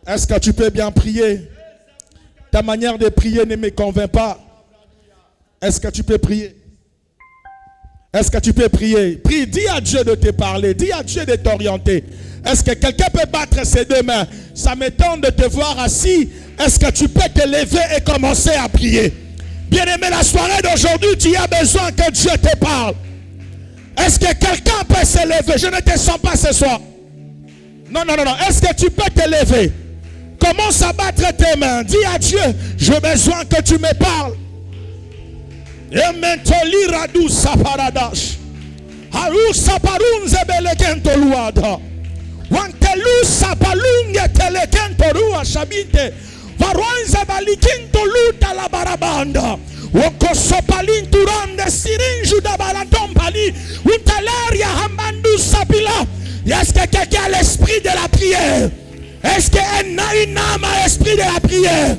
Est-ce que tu peux bien prier? Ta manière de prier ne me convainc pas. Est-ce que tu peux prier? Est-ce que tu peux prier? Prie, dis à Dieu de te parler, dis à Dieu de t'orienter. Est-ce que quelqu'un peut battre ses deux mains? Ça m'étonne de te voir assis. Est-ce que tu peux te lever et commencer à prier? Bien-aimé, la soirée d'aujourd'hui, tu as besoin que Dieu te parle. Est-ce que quelqu'un peut se lever? Je ne te sens pas ce soir. Non. Est-ce que tu peux te lever? Commence à battre tes mains. Dis à Dieu, j'ai besoin que tu me parles. Et mentoli radou saparadash. Haru saparunze belekento luada. Wantelu sapalunge telekento rua shabinte. Varonze balikinto luta la barabanda. Wokosopalin turande sirinju da balatompali. Untalaria hamandu sapila. Est-ce que quelqu'un a l'esprit de la prière? Est-ce qu'il y a une âme à l'esprit de la prière?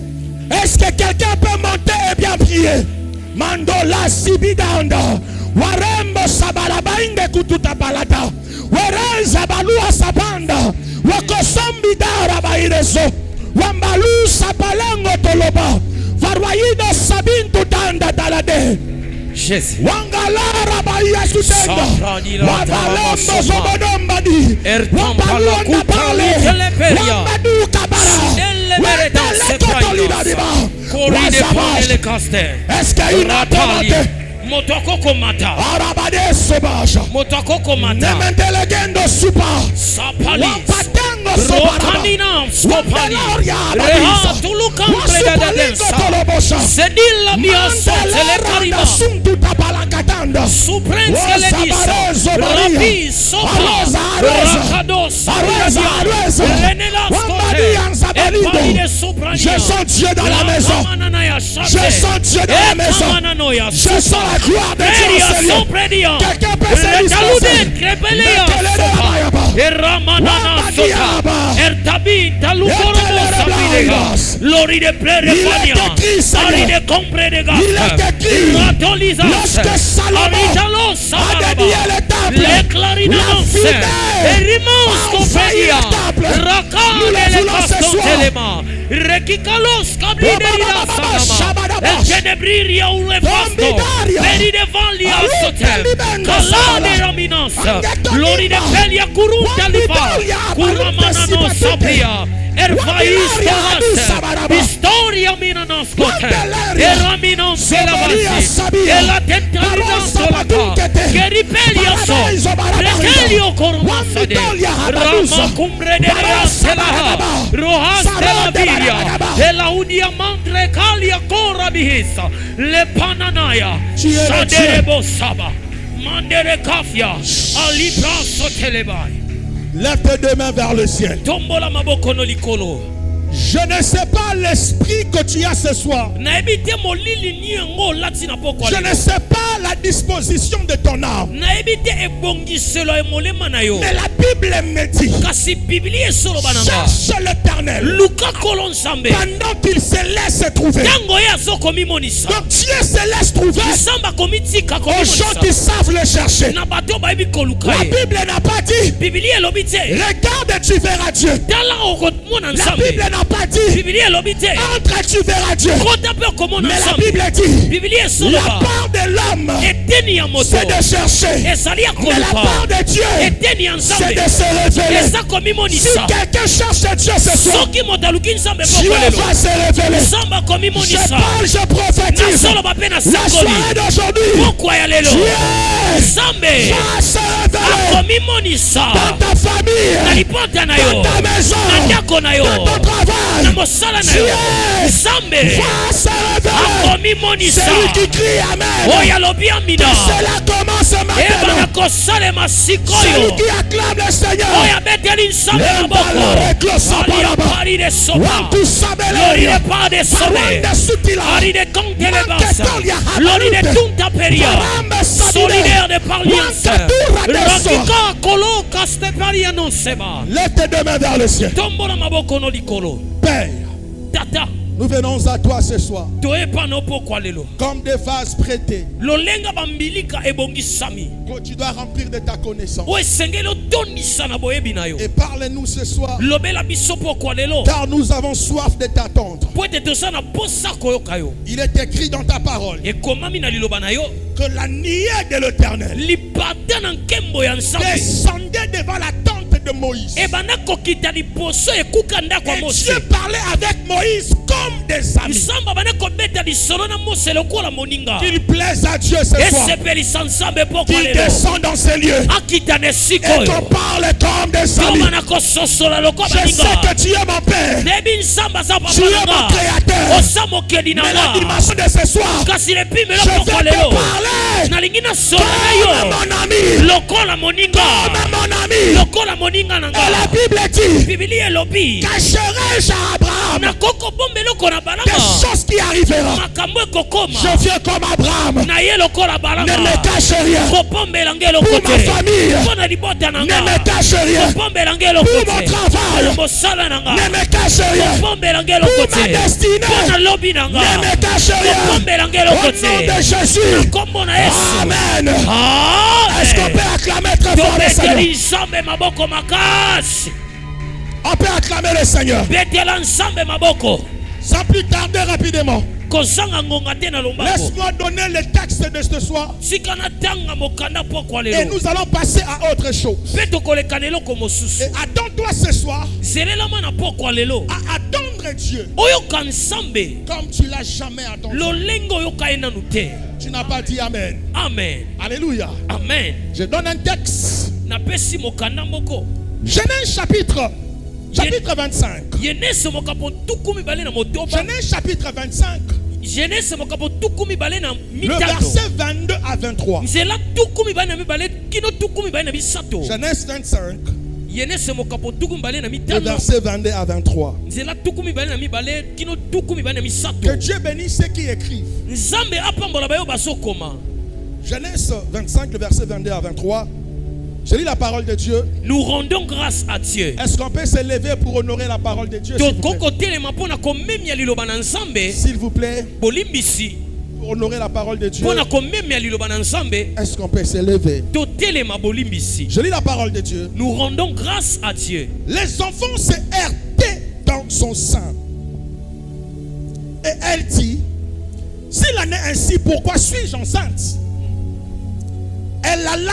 Est-ce que quelqu'un peut monter et bien prier? Mandola sibidanda. Warembo sabalabainde kututa balata. Warenza balua sabanda. Wakosombi dara bairezo. Wambalu sabalango toloba. Varwayido sabintu tanda talade. Jésus. Wangalara baya sutenda. Wabalembo zobodombadi. Ertampala kupali teleperia. Wambadu kabara. Ellemereda sepraïnos. Corride pour les castes. Est-ce qu'il y a une Motokoko mata. Arabade sobaja. Motokoko mata. Nemendelegendo supa. Sapali. Wapatengo sobaraba. Rokanina skopani. Reha tulukambre dadensa. Sedilla mia sotele kariba. Suprense le disa. Rabi sopa. Rakados. Renela skote. Epali de soprania. Je sens Dieu dans la maison. Je sens Dieu dans la maison. Je sens la gloire de Dieu. Quelqu'un peut se dispenser. Lori de plere fania. Ari de compre de gas. Lorsque Salomon a dédié le temple, la fidèle a envahi le temple. Nous le voulons ce soir. Rekikalos kabliderida sanama. El genebriria ulefasto. Veri de valia sotel. Kalade raminansa. Lori de pelia kurunta lifa. Kuramanano sabria. Ervaistas. Historia minanos kote. Eraminon selavasi. Ela tentarina solata. Geripelia so. Rekelio korumasade. Rama cumbre de raselaha. Rojas de la vida. E la unia mandre kalia kora bihisa le pananaya sadebo saba mandere kafia alibra sotelebai. Lève tes deux mains vers le ciel. Tombola maboko no likolo. Je ne sais pas l'esprit que tu as ce soir. Je ne sais pas la disposition de ton âme. Mais la Bible me dit, cherche l'Éternel pendant qu'il se laisse trouver. Donc Dieu se laisse trouver aux gens qui savent le chercher. La Bible n'a pas dit, regarde tu verras Dieu. La Bible n'a pas dit, entre tu verras Dieu. Mais la Bible dit, la part de l'homme c'est de chercher, mais la part de Dieu c'est de se révéler. Si quelqu'un cherche Dieu ce soir, Dieu va se révéler. Je parle, je prophétise. La soirée d'aujourd'hui, Dieu va se révéler dans ta famille, dans ta maison, dans ton travail. Dieu va se révéler. Celui qui crie Amen, que cela commence maintenant. Celui qui acclame le Seigneur, solidaire de parliance. Lève tes deux mains vers le ciel. Père, Tata, Nous venons à toi ce soir. Toyepanopokwa-lelo. Comme des vases prêtés. Lolenga bambilika ebongisami. Que tu dois remplir de ta connaissance. Oesengeli otondisa na boyebi na yo. Et parle-nous ce soir. Lobela biso pokwa-lelo. Car nous avons soif de t'attendre. Po ete toza na posa koyoka yo. Il est écrit dans ta parole Ekomami na liloba na yo. que la nuée de l'Éternel Lipata na nkembo ya Nzambe descendait devant la tente de Moïse. ebanda kokita liposo ekuka ndako ya Et Mose. Dieu parlait avec Moïse comme des amis. Nzambe abanda kobeta lisolo na Mose lokola moninga. Qu'il plaise à Dieu ce soir. Esepelisa Nzambe pokwa Qu'il lelo. descend dans ces lieux. Akita na esika Et qu'on oyo. parle comme des amis. Tobana kososola lokola Je sais moninga. que tu es mon Père. Nebi Nzambe aza Tu papa es na mon nga. Créateur. Osa mokeli na Mais la nga. dimension de ce soir, Kasi lepimelo je pokwa vais te lelo. parler Nalingi na sola na comme yo. mon ami. Lokola moninga. Comme mon ami. Lokola moninga na Et la nga. Bible dit, Bibili elobi. cacherai-je à Abraham Na koko bombe loko na des balanga. choses qui arriveront. Makambo ekokoma. Je viens comme Abraham. Na ye lokola Ne balanga. me cache rien. Kopombela nge Pour lokote. ma famille, Mpona libota na ne nga. me cache rien. Kopombela nge Pour lokote. mon travail, Mpona mosala na nga. ne me cache rien. Kopombela nge Pour lokote. ma destinée, Mpona lobi na nga. ne me cache rien. Kopombela nge Au nom lokote. de Jésus. Kombo na Yesu. Amen. Est-ce qu'on Amen. peut acclamer très fort le Seigneur? Tobeteli Nzambe maboko makasi. On peut acclamer le Seigneur. Betela Nzambe maboko. Sans plus tarder, rapidement. Kozanga ngonga te na lombako. Laisse-moi donner le texte de ce soir. Sika na tanga mokanda pokwa Et lelo. nous allons passer à autre chose. Pe tokoleka na eloko mosusu. Et attends-toi ce soir Zelelama na pokwa lelo. à attendre Dieu Oyoka Nzambe. comme tu l'as jamais attendu. Lolengo oyoka ye nanu te. Tu n'as pas dit Amen. Amen. Alléluia. Amen. Je donne un texte. Napesi mokanda moko. Genèse chapitre 25. Genèse mokapo tukumi bale na motoba. Genèse chapitre 25. Genèse mokapo tukumi bale na Le mitano. verset 22 à 23. Nzela tukumi bale na mibale kino tukumi bale na bisato. Genèse 25. Genèse mokapo tukumi bale na Le mitano. verset 22 à 23. Nzela tukumi bale na mibale kino tukumi bale na Que misato. Dieu bénisse ceux qui écrivent. Nzambe apambola bayo basokoma. Genèse 25, le verset 22 à 23. Je lis la parole de Dieu. Nous rendons grâce à Dieu. Est-ce qu'on peut se lever pour honorer la parole de Dieu? S'il vous plaît? Tokotelema mpona komemia liloba na Nzambe. S'il vous plaît, Bolimbisi pour honorer la parole de Dieu. mpona komemia liloba na Nzambe. Est-ce qu'on peut se lever? Totelema bolimbisi. Je lis la parole de Dieu. Nous rendons grâce à Dieu. Les enfants se heurtaient dans son sein. Et elle dit, s'il en est ainsi, pourquoi suis-je enceinte? Elle alla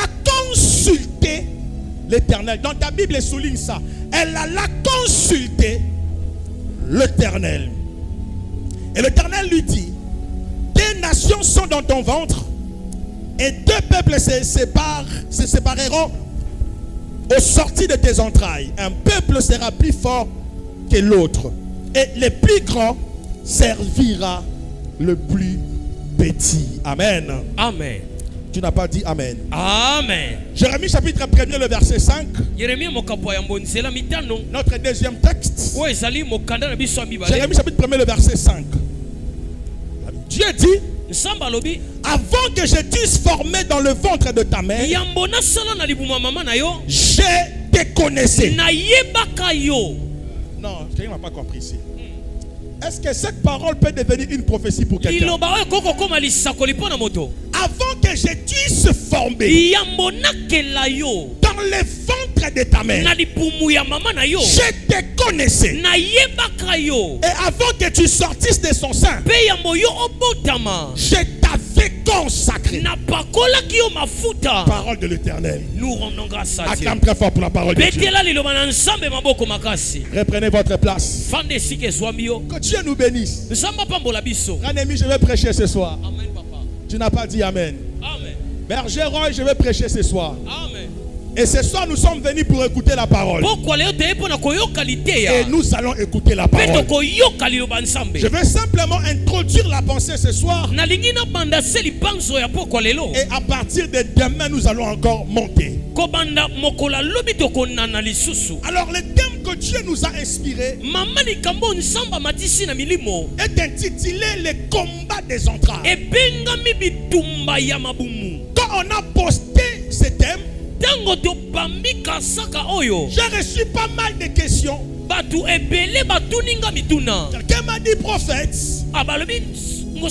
consulter l'Éternel. Dans ta Bible, elle souligne ça. Elle alla consulter l'Éternel. Et l'Éternel lui dit, des nations sont dans ton ventre et deux peuples se sépareront au sortir de tes entrailles. Un peuple sera plus fort que l'autre et le plus grand servira le plus petit. Amen. Amen. Tu n'as pas dit Amen. Amen. Jérémie chapitre 1er, le verset 5. Yeremia mokapo ya mbonzela mitano. Notre deuxième texte. Oyo ezali mokanda na biso ya mibale. Jérémie chapitre 1er, le verset 5. Dieu dit, Nzambe alobi, avant que je t'eusse formé dans le ventre de ta mère, yambo nasala na libuma mama na yo, je te connaissais. nayebaka yo. Non, quelqu'un n'a pas compris ici. Est-ce que cette parole peut devenir une prophétie pour quelqu'un? Liloba oyo koko koma lisakoli mpo na moto. Avant que je t'eusse formé Yambo nakela yo. dans le ventre de ta mère, Na libumu ya mama na yo. je te connaissais. Nayebaka yo. Et avant que tu sortisses de son sein, Pe yambo yo obotama. je t'avais consacré. Na pakolaki yo mafuta. Parole de l'Éternel. Nous rendons grâce à Dieu. Acclame très fort pour la parole de Dieu. Betela liloba na Nzambe maboko makasi. Reprenez votre place. Fande sike zwami yo. Que Dieu nous bénisse. Nzambe pambola biso. Grand ami, je vais prêcher ce soir. Amen papa. Tu n'as pas dit Amen. Amen. Berger Roy, je vais prêcher ce soir. Amen. Et ce soir, nous sommes venus pour écouter la parole. Pourquoi leo te epona koyoka liteya? Et nous allons écouter la Peto parole. koyoka liloba Nzambe. Je vais simplement introduire la pensée ce soir. Nalingi na banda seli panzo ya pokwa lelo. Et à partir de demain, nous allons encore monter. Kobanda mokola lobi tokonana lisusu. Alors, le thème que Dieu nous a inspiré Mama likambo Nzamba matisi na milimo. est intitulé Le combat des entrailles. Ebengami bitumba ya mabumu. Quand on a posté ce thème, Tango to bambika saka oyo. j'ai reçu pas mal de questions. Quelqu'un m'a dit prophète. On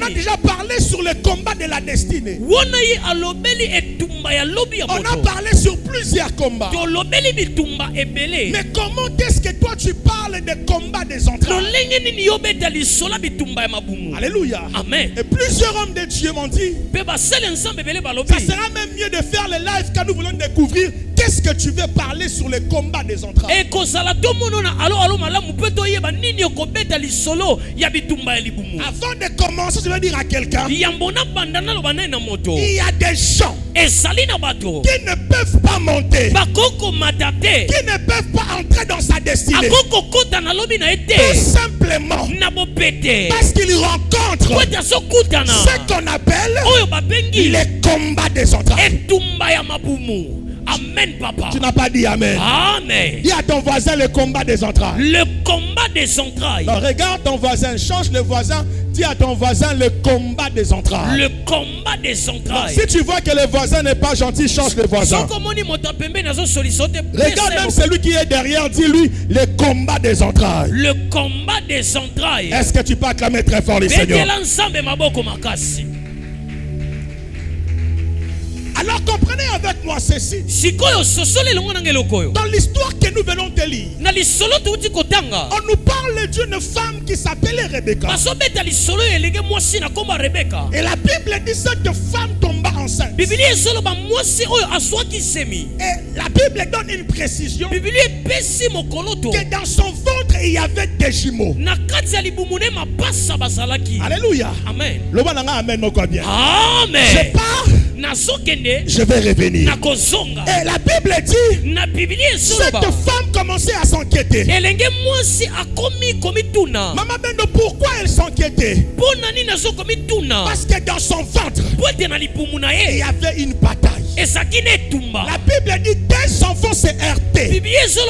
a déjà parlé sur le combat de la destinée. On a parlé sur plusieurs combats. Mais comment est-ce que toi tu parles des combats des entrailles? Alléluia. Amen. Et plusieurs hommes de Dieu m'ont dit, ça sera même mieux de faire le live quand nous voulons découvrir qu'est-ce que tu veux parler sur le combat des entrailles. Avant de commencer, je vais dire à quelqu'un, il y a des gens qui ne peuvent pas monter, qui ne peuvent pas entrer dans sa destinée, tout simplement parce qu'ils rencontrent ce qu'on appelle les combats des entrailles. Amen, papa. Tu n'as pas dit amen. Amen. Dis à ton voisin le combat des entrailles. Le combat des entrailles. Non, regarde ton voisin, change le voisin. Dis à ton voisin le combat des entrailles. Le combat des entrailles. Non, si tu vois que le voisin n'est pas gentil, change le voisin. Regarde même celui qui est derrière, dis-lui le combat des entrailles. Le combat des entrailles. Est-ce que tu peux acclamer très fort le Seigneur? Alors comprenez avec moi ceci. Dans l'histoire que nous venons de lire, on nous parle d'une femme qui s'appelait Rebecca. Et la Bible dit que cette femme tomba enceinte. Et la Bible donne une précision que dans son ventre il y avait des jumeaux. Alléluia. Amen. Amen. Amen. Je pars. Je vais revenir. Et la Bible dit, cette femme commençait à s'inquiéter. Maman Bendo, pourquoi elle s'inquiétait? Parce que dans son ventre, il y avait une bataille. La Bible dit, des enfants se heurtaient, se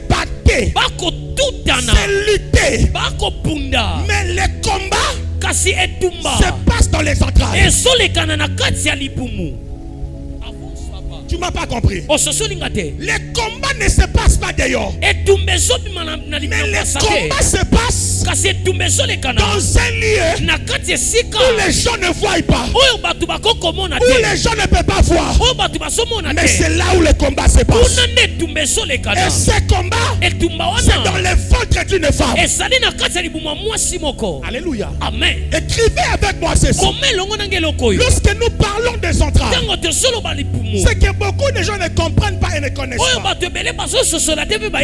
battaient, se luttaient. Mais les combats se passe dans les entrailles. Tu m'as pas compris. Les combats ne se passent pas dehors. Mais les combats se passent dans un lieu où les gens ne voient pas, où les gens ne peuvent pas voir. Mais c'est là où le combat se passe. Et ce combat, c'est dans le ventre d'une femme. Alléluia. Amen. Écrivez avec moi ceci. Lorsque nous parlons des entrailles, c'est que beaucoup de gens ne comprennent pas et ne connaissent pas.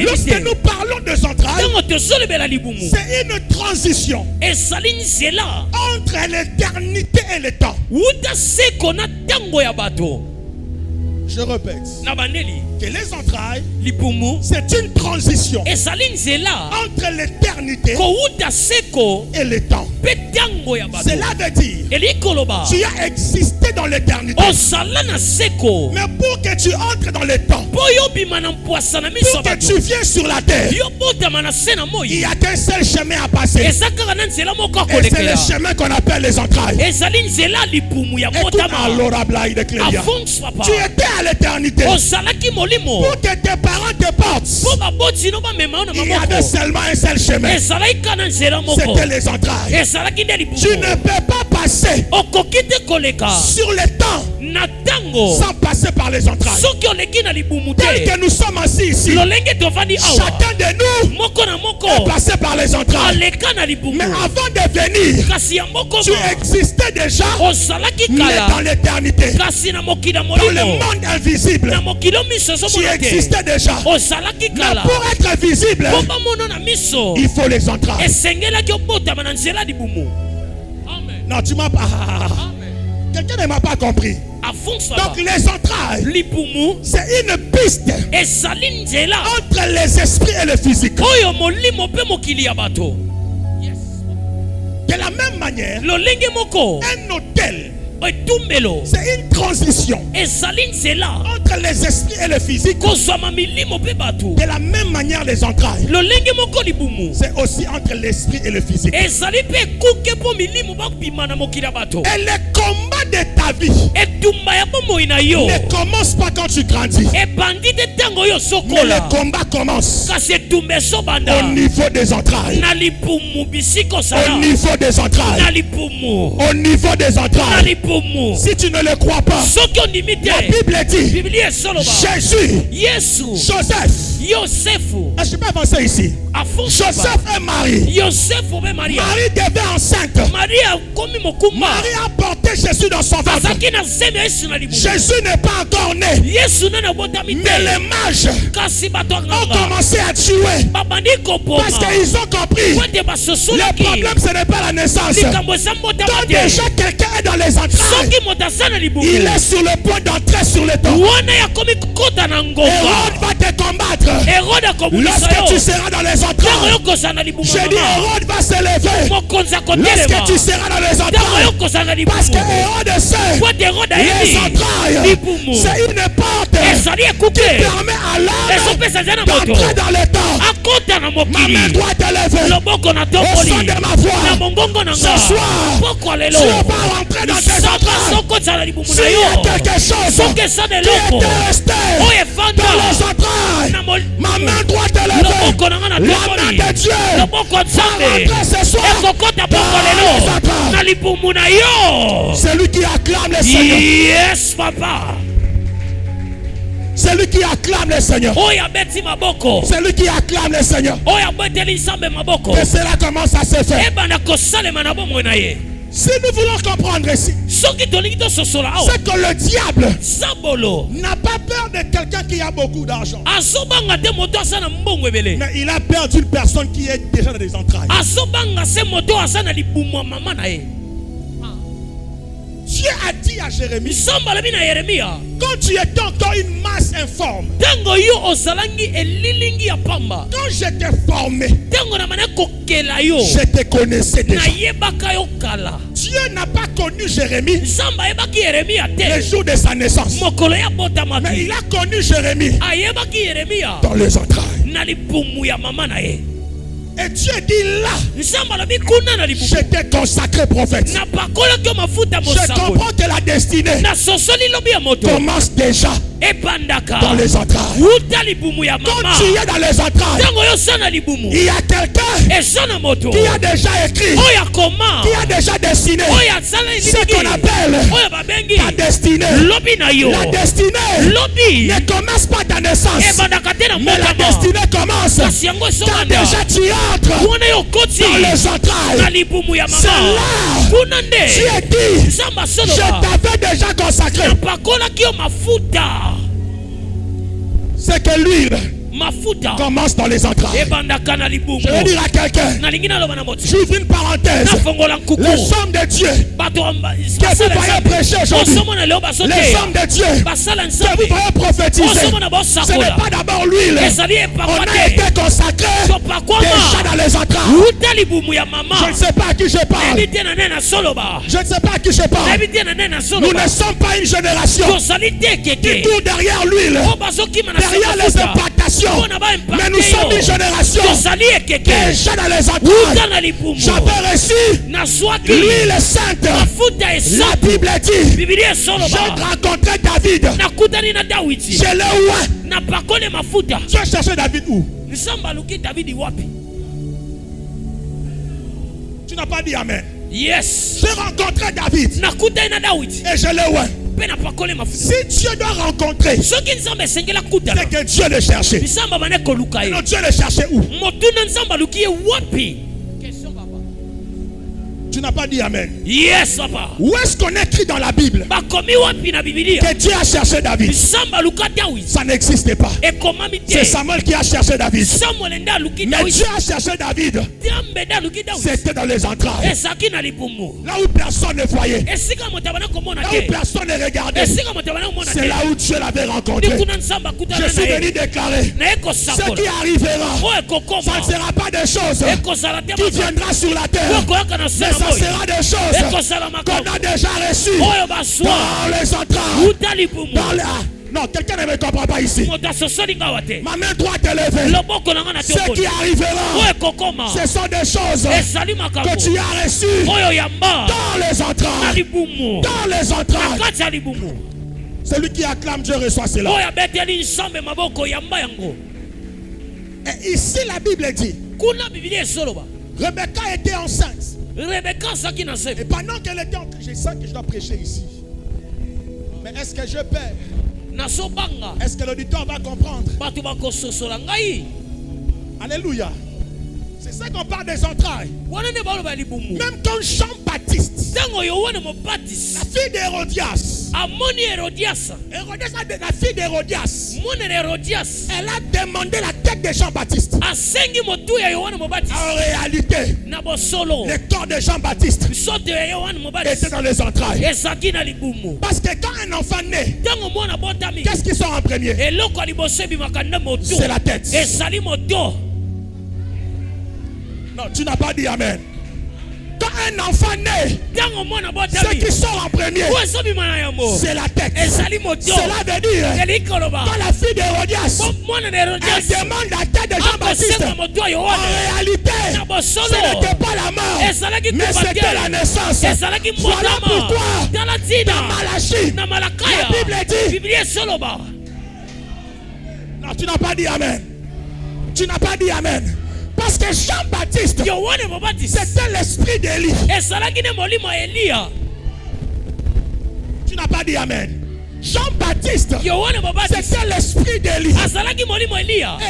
Lorsque nous parlons des entrailles, c'est une transition entre l'éternité et le temps. Je répète que les entrailles, c'est une transition entre l'éternité et le temps. Cela veut dire tu as existé dans l'éternité, mais pour que tu entres dans le temps, pour que tu viennes sur la terre, il n'y a qu'un seul chemin à passer. Et c'est le chemin qu'on appelle les entrailles. Écoute, alors, tu étais à l'éternité pour que tes parents te portent. Il y avait seulement un seul chemin, c'était les entrailles. Tu ne peux pas passer sur le temps sans passer par les entrailles. Tel que nous sommes assis ici, chacun de nous est passé par les entrailles. Mais avant de venir, tu existais déjà, mais dans l'éternité, dans le monde invisible. Tu existais déjà, mais pour être visible, il faut les entrailles. Non, tu m'as pas. Quelqu'un ne m'a pas compris. Donc les entrailles, c'est une piste entre les esprits et le physique. De la même manière, un hôtel, c'est une transition entre les esprits et le physique. De la même manière, les entrailles, c'est aussi entre l'esprit et le physique. Et le combat de ta ta vie ne commence pas quand tu grandis. Mais le combat commence au niveau des entrailles. Au niveau des entrailles. Au niveau des entrailles. Si tu ne le crois pas, la Bible dit Jésus, Joseph. Je ne suis pas avancé ici. Joseph est marié. Marie devait enceinte. Marie a porté Jésus dans son ventre. Jésus n'est pas encore né. Mais les mages ont commencé à tuer parce qu'ils ont compris. Le problème, ce n'est pas la naissance. Quand déjà quelqu'un est dans les entrailles, il est sur le point d'entrer sur le temps. Hérode va te combattre. Lorsque tu seras dans les entrailles, j'ai dit Hérode va se lever. Lorsque tu seras dans les entrailles, parce que Hérode sait les entrailles, c'est une porte qui permet à l'homme d'entrer dans le temps. Ma main doit te lever au son de ma voix. Ce soir, tu vas rentrer dans tes entrailles. S'il y a quelque chose qui était resté dans les entrailles, ma main doit te lever. La main de Dieu va rentrer ce soir dans les entrailles. C'est lui qui acclame le Seigneur. Yes, papa. C'est lui qui acclame le Seigneur. C'est lui qui acclame le Seigneur. Et cela commence à se faire. Si nous voulons comprendre ici, c'est que le diable n'a pas peur de quelqu'un qui a beaucoup d'argent. Mais il a peur d'une personne qui est déjà dans les entrailles. Dieu a dit à Jérémie, quand tu étais encore une masse informe, quand je t'ai formé, je te connaissais déjà. Dieu n'a pas connu Jérémie le jour de sa naissance, mais il a connu Jérémie dans les entrailles. Et Dieu dit là, je t'ai consacré prophète. Je comprends que la destinée commence déjà dans les entrailles. Quand tu es dans les entrailles, il y a quelqu'un qui a déjà écrit, qui a déjà dessiné ce qu'on appelle ta destinée. La destinée ne commence pas ta naissance, mais la destinée commence quand déjà tu entres dans les entrailles. C'est là tu es dit, je t'avais déjà consacré. C'est que l'huile commence dans les entrailles. Je vais dire à quelqu'un, j'ouvre une parenthèse. Les hommes de Dieu que vous voyez prêcher aujourd'hui, les hommes de Dieu que vous voyez prophétiser, ce n'est pas d'abord l'huile. On a été consacré déjà dans les entrailles. Je ne sais pas à qui je parle. Je ne sais pas à qui je parle. Nous ne sommes pas une génération qui court derrière l'huile, derrière les impactations. Mais nous sommes une génération déjà dans les entrailles. J'avais reçu l'huile sainte. La Bible dit, j'ai rencontré David. Je l'ai oué. Tu as cherché David où? Tu n'as pas dit amen. Yes. J'ai rencontré David. Et je l'ai oué. Si Dieu doit rencontrer, c'est que Dieu le cherchait. Non, Dieu le cherchait où? Tu n'as pas dit amen. Yes, papa. Où est-ce qu'on écrit dans la Bible que Dieu a cherché David? Ça n'existait pas. C'est Samuel qui a cherché David. Mais Dieu a cherché David. C'était dans les entrailles. Là où personne ne voyait. Là où personne ne regardait. C'est là où Dieu l'avait rencontré. Je suis venu déclarer ce qui arrivera. Ça ne sera pas des choses qui viendra sur la terre. Mais ça sera des choses qu'on a déjà reçues dans les entrailles. Non, quelqu'un ne me comprend pas ici. Ma main droite est levée. Ce qui arrivera, ce sont des choses que tu as reçues dans les entrailles. Dans les entrailles. Celui qui acclame Dieu reçoit cela. Et ici la Bible dit, Rebecca était enceinte. Et pendant qu'elle était enceinte, je sens que je dois prêcher ici. Mais est-ce que je perds? Est-ce que l'auditeur va comprendre? Alléluia. C'est ça qu'on parle des entrailles. Même quand Jean-Baptiste, la fille d'Hérodias, la fille d'Hérodias, elle a demandé la tête de Jean-Baptiste. En réalité, le corps de Jean-Baptiste était dans les entrailles. Parce que quand un enfant naît, qu'est-ce qui sort en premier? C'est la tête. Non, tu n'as pas dit amen. Quand un enfant naît, ce qui sort en premier, c'est la tête. Cela veut dire, quand la fille d'Hérodias, elle demande la tête de Jean-Baptiste, en réalité, ce n'était pas la mort, mais c'était la naissance. Voilà pourquoi, dans Malachie, la Bible dit, non, tu n'as pas dit amen. Tu n'as pas dit amen. Parce que Jean-Baptiste, c'était l'esprit d'Élie. Tu n'as pas dit amen. Jean-Baptiste, c'était l'esprit d'Élie. Et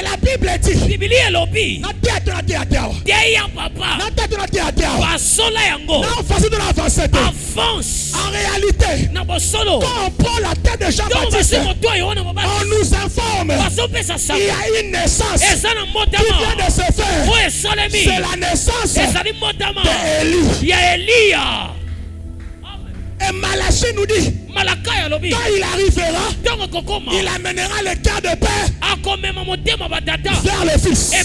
la Bible dit, avance. En réalité, quand on prend la tête de Jean-Baptiste, on nous informe qu'il y a une naissance qui vient de se faire. C'est la naissance d'Élie. Et Malachie nous dit, quand il arrivera, il amènera le cœur de père vers le fils, et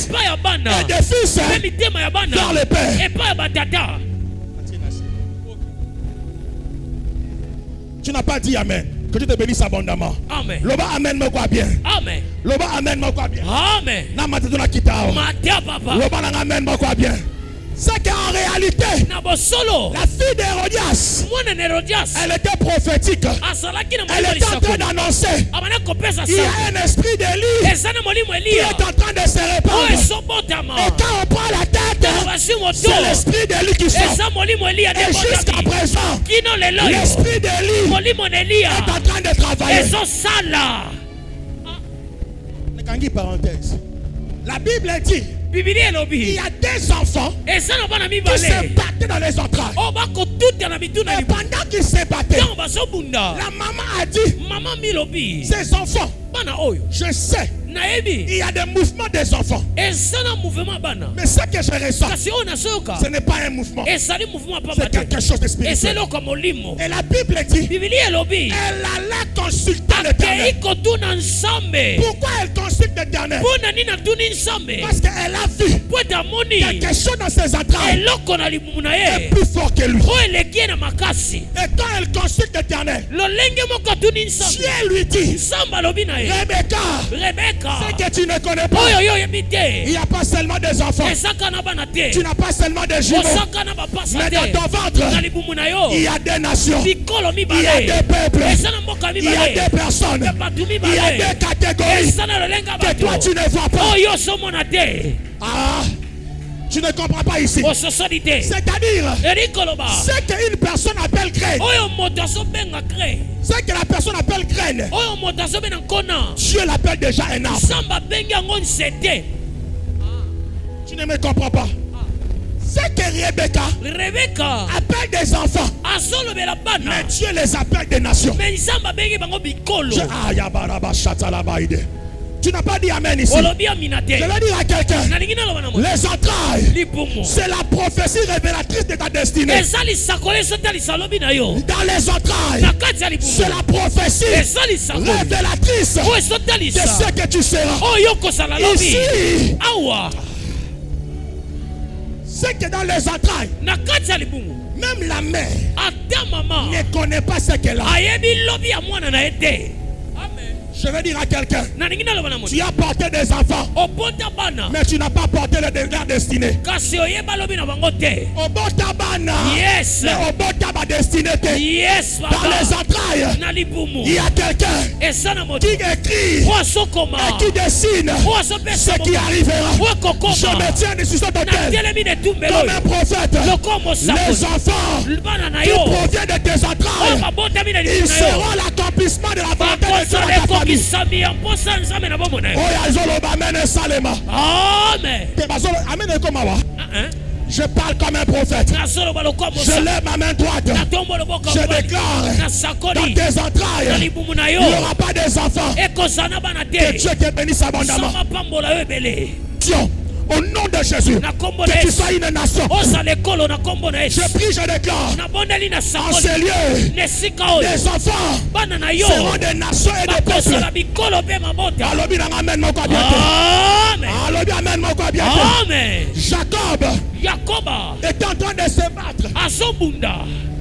de fils vers le père. Tu n'as pas dit amen. Que Dieu te bénisse abondamment. Amen. Loba amen me quoi bien. Amen. Loba amen me quoi bien. Amen. Na matuna kitao. Loba na amen me quoi bien. C'est qu'en réalité, la fille d'Hérodias, elle était prophétique. Elle était en train d'annoncer, il y a un esprit d'Élie qui est en train de se répandre. Et quand on prend la tête, c'est l'esprit d'Élie qui sort. Et jusqu'à présent, l'esprit d'Élie est en train de travailler. Parenthèse. La Bible dit, il y a des enfants qui se battaient dans les entrailles. Et pendant qu'ils se battaient, la maman a dit, ces enfants, je sais, il y a des mouvements des enfants. Mais ce que je ressens, ce n'est pas un mouvement, c'est quelque chose de spirituel. Et la Bible dit, elle allait consulter l'Éternel. Pourquoi elle consulte l'Éternel? Parce qu'elle a vu quelque chose dans ses entrailles est plus fort que lui. Et quand elle consulte l'Éternel, Dieu lui dit, Rebecca, c'est que tu ne connais pas. Il n'y a pas seulement des enfants. Tu n'as pas seulement des jumeaux. Mais dans ton ventre, il y a des nations. Il y a des peuples. Il y a des personnes. Il y a des catégories que toi tu ne vois pas. Ah, tu ne comprends pas ici. C'est-à-dire, ce qu'une personne appelle graine, ce que la personne appelle graine, Dieu l'appelle déjà un arbre. Tu ne me comprends pas. Ce que Rebecca appelle des enfants, mais Dieu les appelle des nations. Tu n'as pas dit amen ici. Je vais dire à quelqu'un, les entrailles, c'est la prophétie révélatrice de ta destinée. Dans les entrailles, c'est la prophétie révélatrice de ce que tu seras. Ici, c'est que dans les entrailles, même la mère ne connaît pas ce qu'elle a. Je vais dire à quelqu'un, tu as porté des enfants, mais tu n'as pas porté leur destinée. Yes. Mais ma destinée. Yes, dans les entrailles, il y a quelqu'un qui écrit et qui dessine ce qui arrivera. Je me tiens des sous comme un prophète. Les enfants qui proviennent de tes entrailles, ils seront l'accomplissement de la volonté de Dieu dans ta famille. Je parle comme un prophète. Je lève ma main droite. Je déclare dans tes entrailles, il n'y aura pas des enfants. Que Dieu te bénisse abondamment. Dieu, au nom de Jésus, que tu sois une nation. Je prie, je déclare, en ces lieux, les enfants seront des nations et des peuples. Amen. Jacob était en train de se battre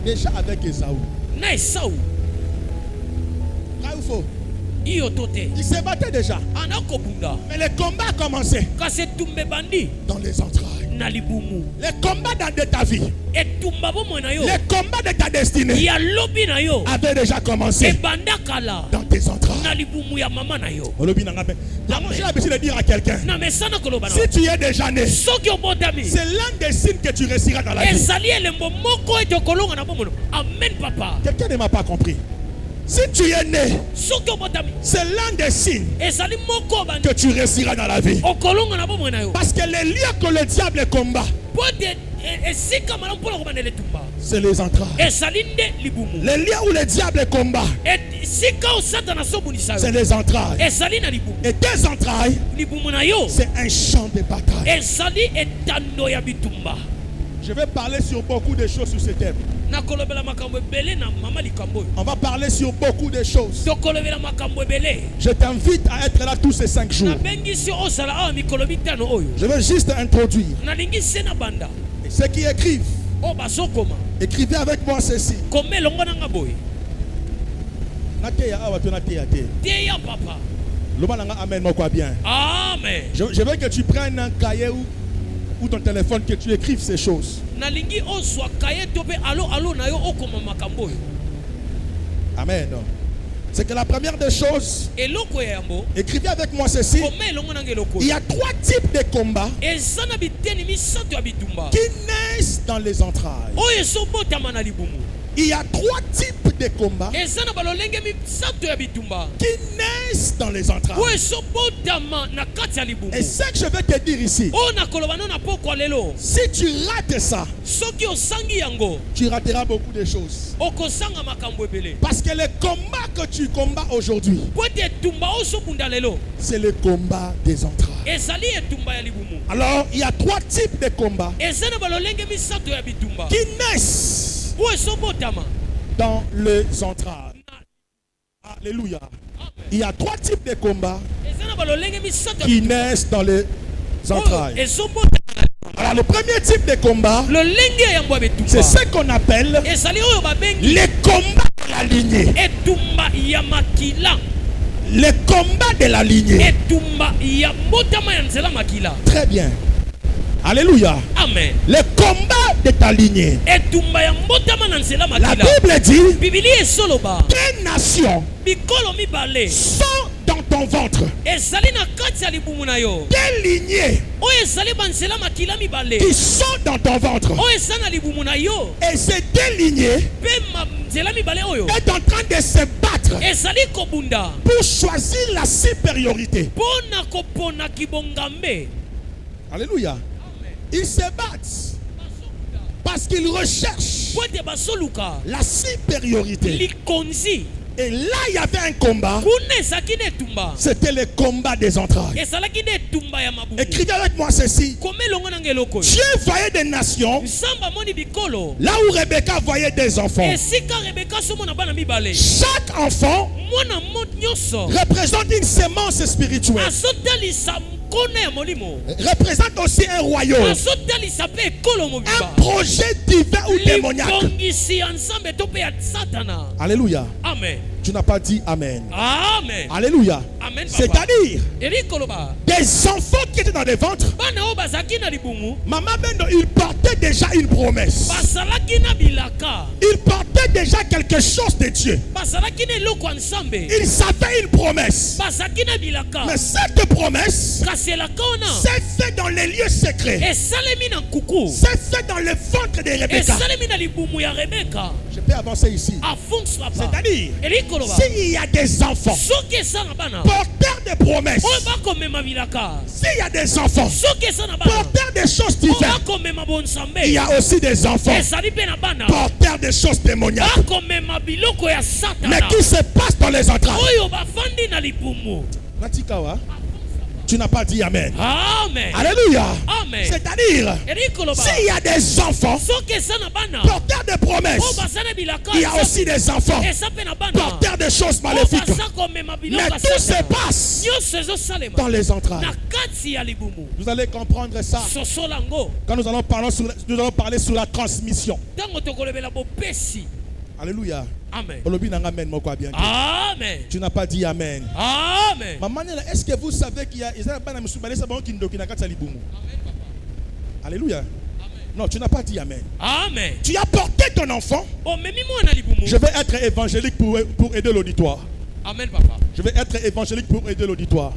déjà avec Esaü. Il se battait déjà. Mais le combat a commencé dans les entrailles. Les combats de ta vie, les combats de ta destinée avaient déjà commencé dans tes entrailles. J'ai l'habitude de dire à quelqu'un, si tu es déjà né, c'est l'un des signes que tu réussiras dans la vie. Amen, papa. Quelqu'un ne m'a pas compris. Si tu es né, c'est l'un des signes que tu réussiras dans la vie. Parce que les lieux que le diable combat, c'est les entrailles. Les lieux où le diable combat, c'est les entrailles. Et tes entrailles, c'est un champ de bataille. Je vais parler sur beaucoup de choses sur ce thème. On va parler sur beaucoup de choses. Je t'invite à être là tous ces 5 jours. Je veux juste introduire. Et ceux qui écrivent, écrivez avec moi ceci. Amen. Je veux que tu prennes un cahier ou ton téléphone, que tu écrives ces choses. Amen. C'est que la première des choses, écrivez avec moi ceci. Il y a 3 types de combats qui naissent dans les entrailles. Il y a 3 types de combats qui naissent dans les entrailles. Et ce que je vais te dire ici, si tu rates ça, tu rateras beaucoup de choses. Parce que le combat que tu combats aujourd'hui, c'est le combat des entrailles. Alors, il y a 3 types de combats qui naissent dans les entrailles. Alléluia. Il y a 3 types de combats qui naissent dans les entrailles. Alors le premier type de combat, c'est ce qu'on appelle les combats de la lignée. Les combats de la lignée. Très bien. Alléluia. Amen. Le combat de ta lignée. La Bible dit, tes nations sont dans ton ventre. Tes lignées qui sont dans ton ventre. Et ces 2 lignées est en train de se battre pour choisir la supériorité. Alléluia. Ils se battent parce qu'ils recherchent la supériorité. Et là, il y avait un combat. C'était le combat des entrailles. Écrivez avec moi ceci. Dieu voyait des nations là où Rebecca voyait des enfants. Chaque enfant représente une sémence spirituelle. Représente aussi un royaume, un projet divin ou démoniaque. Alléluia. Amen. Tu n'as pas dit Amen. Amen. Alléluia. Amen. C'est-à-dire, Erikoloba. des enfants qui étaient dans les ventres, Bana o bazaki na libumu. Maman Bendo, il portait déjà une promesse. Basalaki na bilaka. Il portait déjà quelque chose de Dieu. Basalaki na eloko nsambe. Il savait une promesse. Basaki na bilaka. Mais cette promesse, Kasi elaka ona. c'est fait dans les lieux secrets. Esalemi na nkuku. C'est fait dans le ventre de Rebecca. Esalemi na libumu ya Rebeka. Je peux avancer ici. Afonso papa. C'est-à-dire, Erikoloba. s'il y a des enfants Soki esana bana. porteurs de promesses, Oyo bakomema bilaka. s'il y a des enfants Soki esana bana. porteurs de choses Oyo diverses, bakomema bonsambe. il y a aussi des enfants Ezali pe na bana. porteurs de choses démoniaques. Bakomema biloko ya Satana. Mais qui se passe dans les entrailles? Oyo bafandi na libumu. Natikawa, tu n'as pas dit Amen. Amen. Alléluia. Amen. C'est-à-dire, Erikoloba. s'il y a des enfants Soki esana bana. porteurs de promesses, Oyo basana bilaka. il y a aussi des enfants Esa pe na bana. porteurs de choses Oyo maléfiques. basa komema biloko Mais ya tout se Satana. passe Nyonso ezosalema dans les entrailles. na kati ya libumu. Vous allez comprendre ça Sosolango. quand nous allons parler sur la transmission. Ntango tokolobela bopesi. Alléluia. Amen. Olobi nanga amen moko bien. Amen. Tu n'as pas dit Amen. Amen. Maman, est-ce que vous savez qu'il y a Alléluia. Non, tu n'as pas dit Amen. Amen. Tu as porté ton enfant. Omemi mwana libumu. Je vais être évangélique pour aider l'auditoire. Amen papa. Je vais être évangélique pour aider l'auditoire.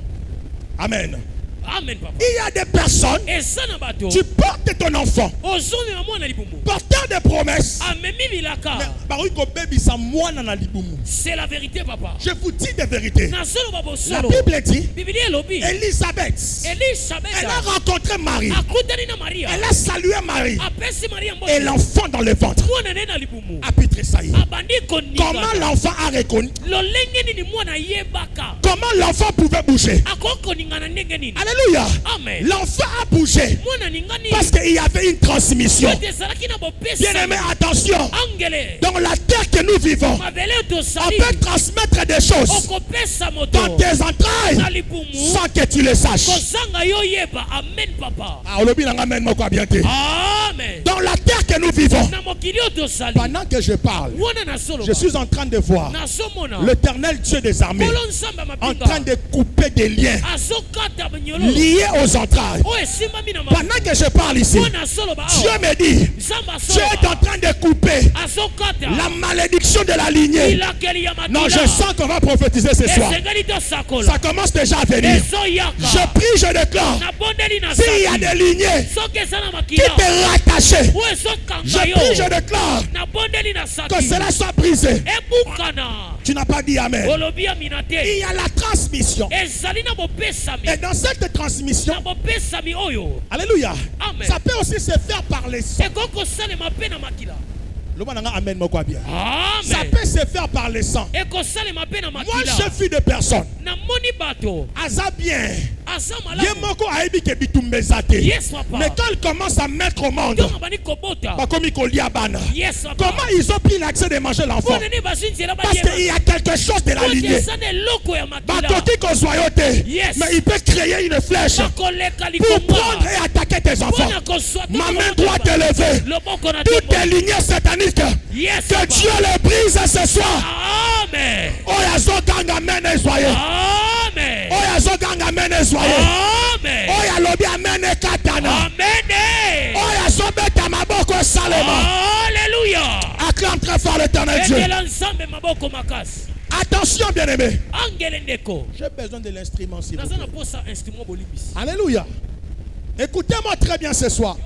Amen. Amen papa. Il y a des personnes, Esana bato. tu portes ton enfant, Ozomi na mwana libumu. porteur de promesses. Amemi bilaka. Mais bariko baby sa mwana na libumu. C'est la vérité papa. Je vous dis des vérités. Na solo babo La solo. Bible dit, Biblia elobi. Elisabeth, Elisabeth. elle a rencontré Marie. Akutani na Maria. Elle a salué Marie. Apesi Maria mbote. Et l'enfant dans le ventre Mwana nena libumu. a pu tressaillir. Abandi koninga. Comment l'enfant a reconnu? Lolenge nini mwana yebaka. Comment l'enfant pouvait bouger? Akoko ninga na ndenge nini. Alléluia. Amen. L'enfant a bougé Mwana ningani. parce qu'il y avait une transmission. Yote salaki na bopesi. Bien aimé, attention. Angele. Dans la terre que nous vivons, Mabele on tosali. peut transmettre des choses Okopesa moto. dans tes Na entrailles libumu. sans que tu le saches. Kosanga yo yeba. Amen papa. Ah, olobi nanga amen moko bien te. Amen. Dans la terre que nous vivons, Na mokili tosali. pendant que je parle, Wana na solo. je suis en train de voir na somona. l'Éternel Dieu des armées Kolo nsamba en mapinga. train de couper des liens Azokata banyolo. liés aux entrailles. O esimami na Pendant que je parle ici, Wana solo ba. Dieu me dit, Nsamba Dieu solo. est en train de couper Azokata. la malédiction de la lignée. Ilakeli ya matila. Non, je sens qu'on va prophétiser ce soir. Esengeli to sakola. Ça commence déjà à venir. Ezoyaka. Je prie, je déclare, Na bondeli na s'il y a saki. des lignées Soki esana qui makila. te rattachent, O ezokanga je yo. prie, je déclare Na bondeli na saki. que cela soit brisé. Ebukana. Tu n'as pas dit Amen. Olobi ya minate. Il y a la transmission. Ezali na bopesami. Et dans cette transmission, Na bopesami oyo. alléluia, Amen. ça peut aussi se faire par les sons. Ekoko salema pe na makila. Loma nanga amen moko bien. Ça Amen. peut se faire par les sons. Ekosalema pe na Moi, makila. j'ai vu des personnes. Na moni bato. Aza bien. Asa Ye malamu. moko aibi ke bitumbezate. Yes papa. Mais quand il commence à mettre au monde, Tonga bani kobota. bakomi kolia bana. Yes papa. Comment ils ont pris l'accès de manger l'enfant? Ponene basinzi la Parce qu'il y a quelque chose de la lignée. Sane loko ya makila. Bakoki kozoyote. Yes. Mais il peut créer une flèche Bakoleka pour likonga. prendre et attaquer tes enfants. Pona koswa. Ma main doit te lever. Loboko na Toutes tembo. tes lignées sataniques, Yes que papa. Dieu les brise ce soir. Amen. Oya ganga mene soye. Amen. Oya ganga mene soye. Amen. Oya lobi amene katana. Amen. Oya sobeta maboko salema. Alléluia. Acclame très fort l'éternel Dieu. Ekela nzambe maboko makasi. Attention bien-aimé. Angele ndeko. J'ai besoin de l'instrument s'il vous Naza na plaît. posa instrument bolimbisi. Alléluia. Écoutez-moi très bien ce soir.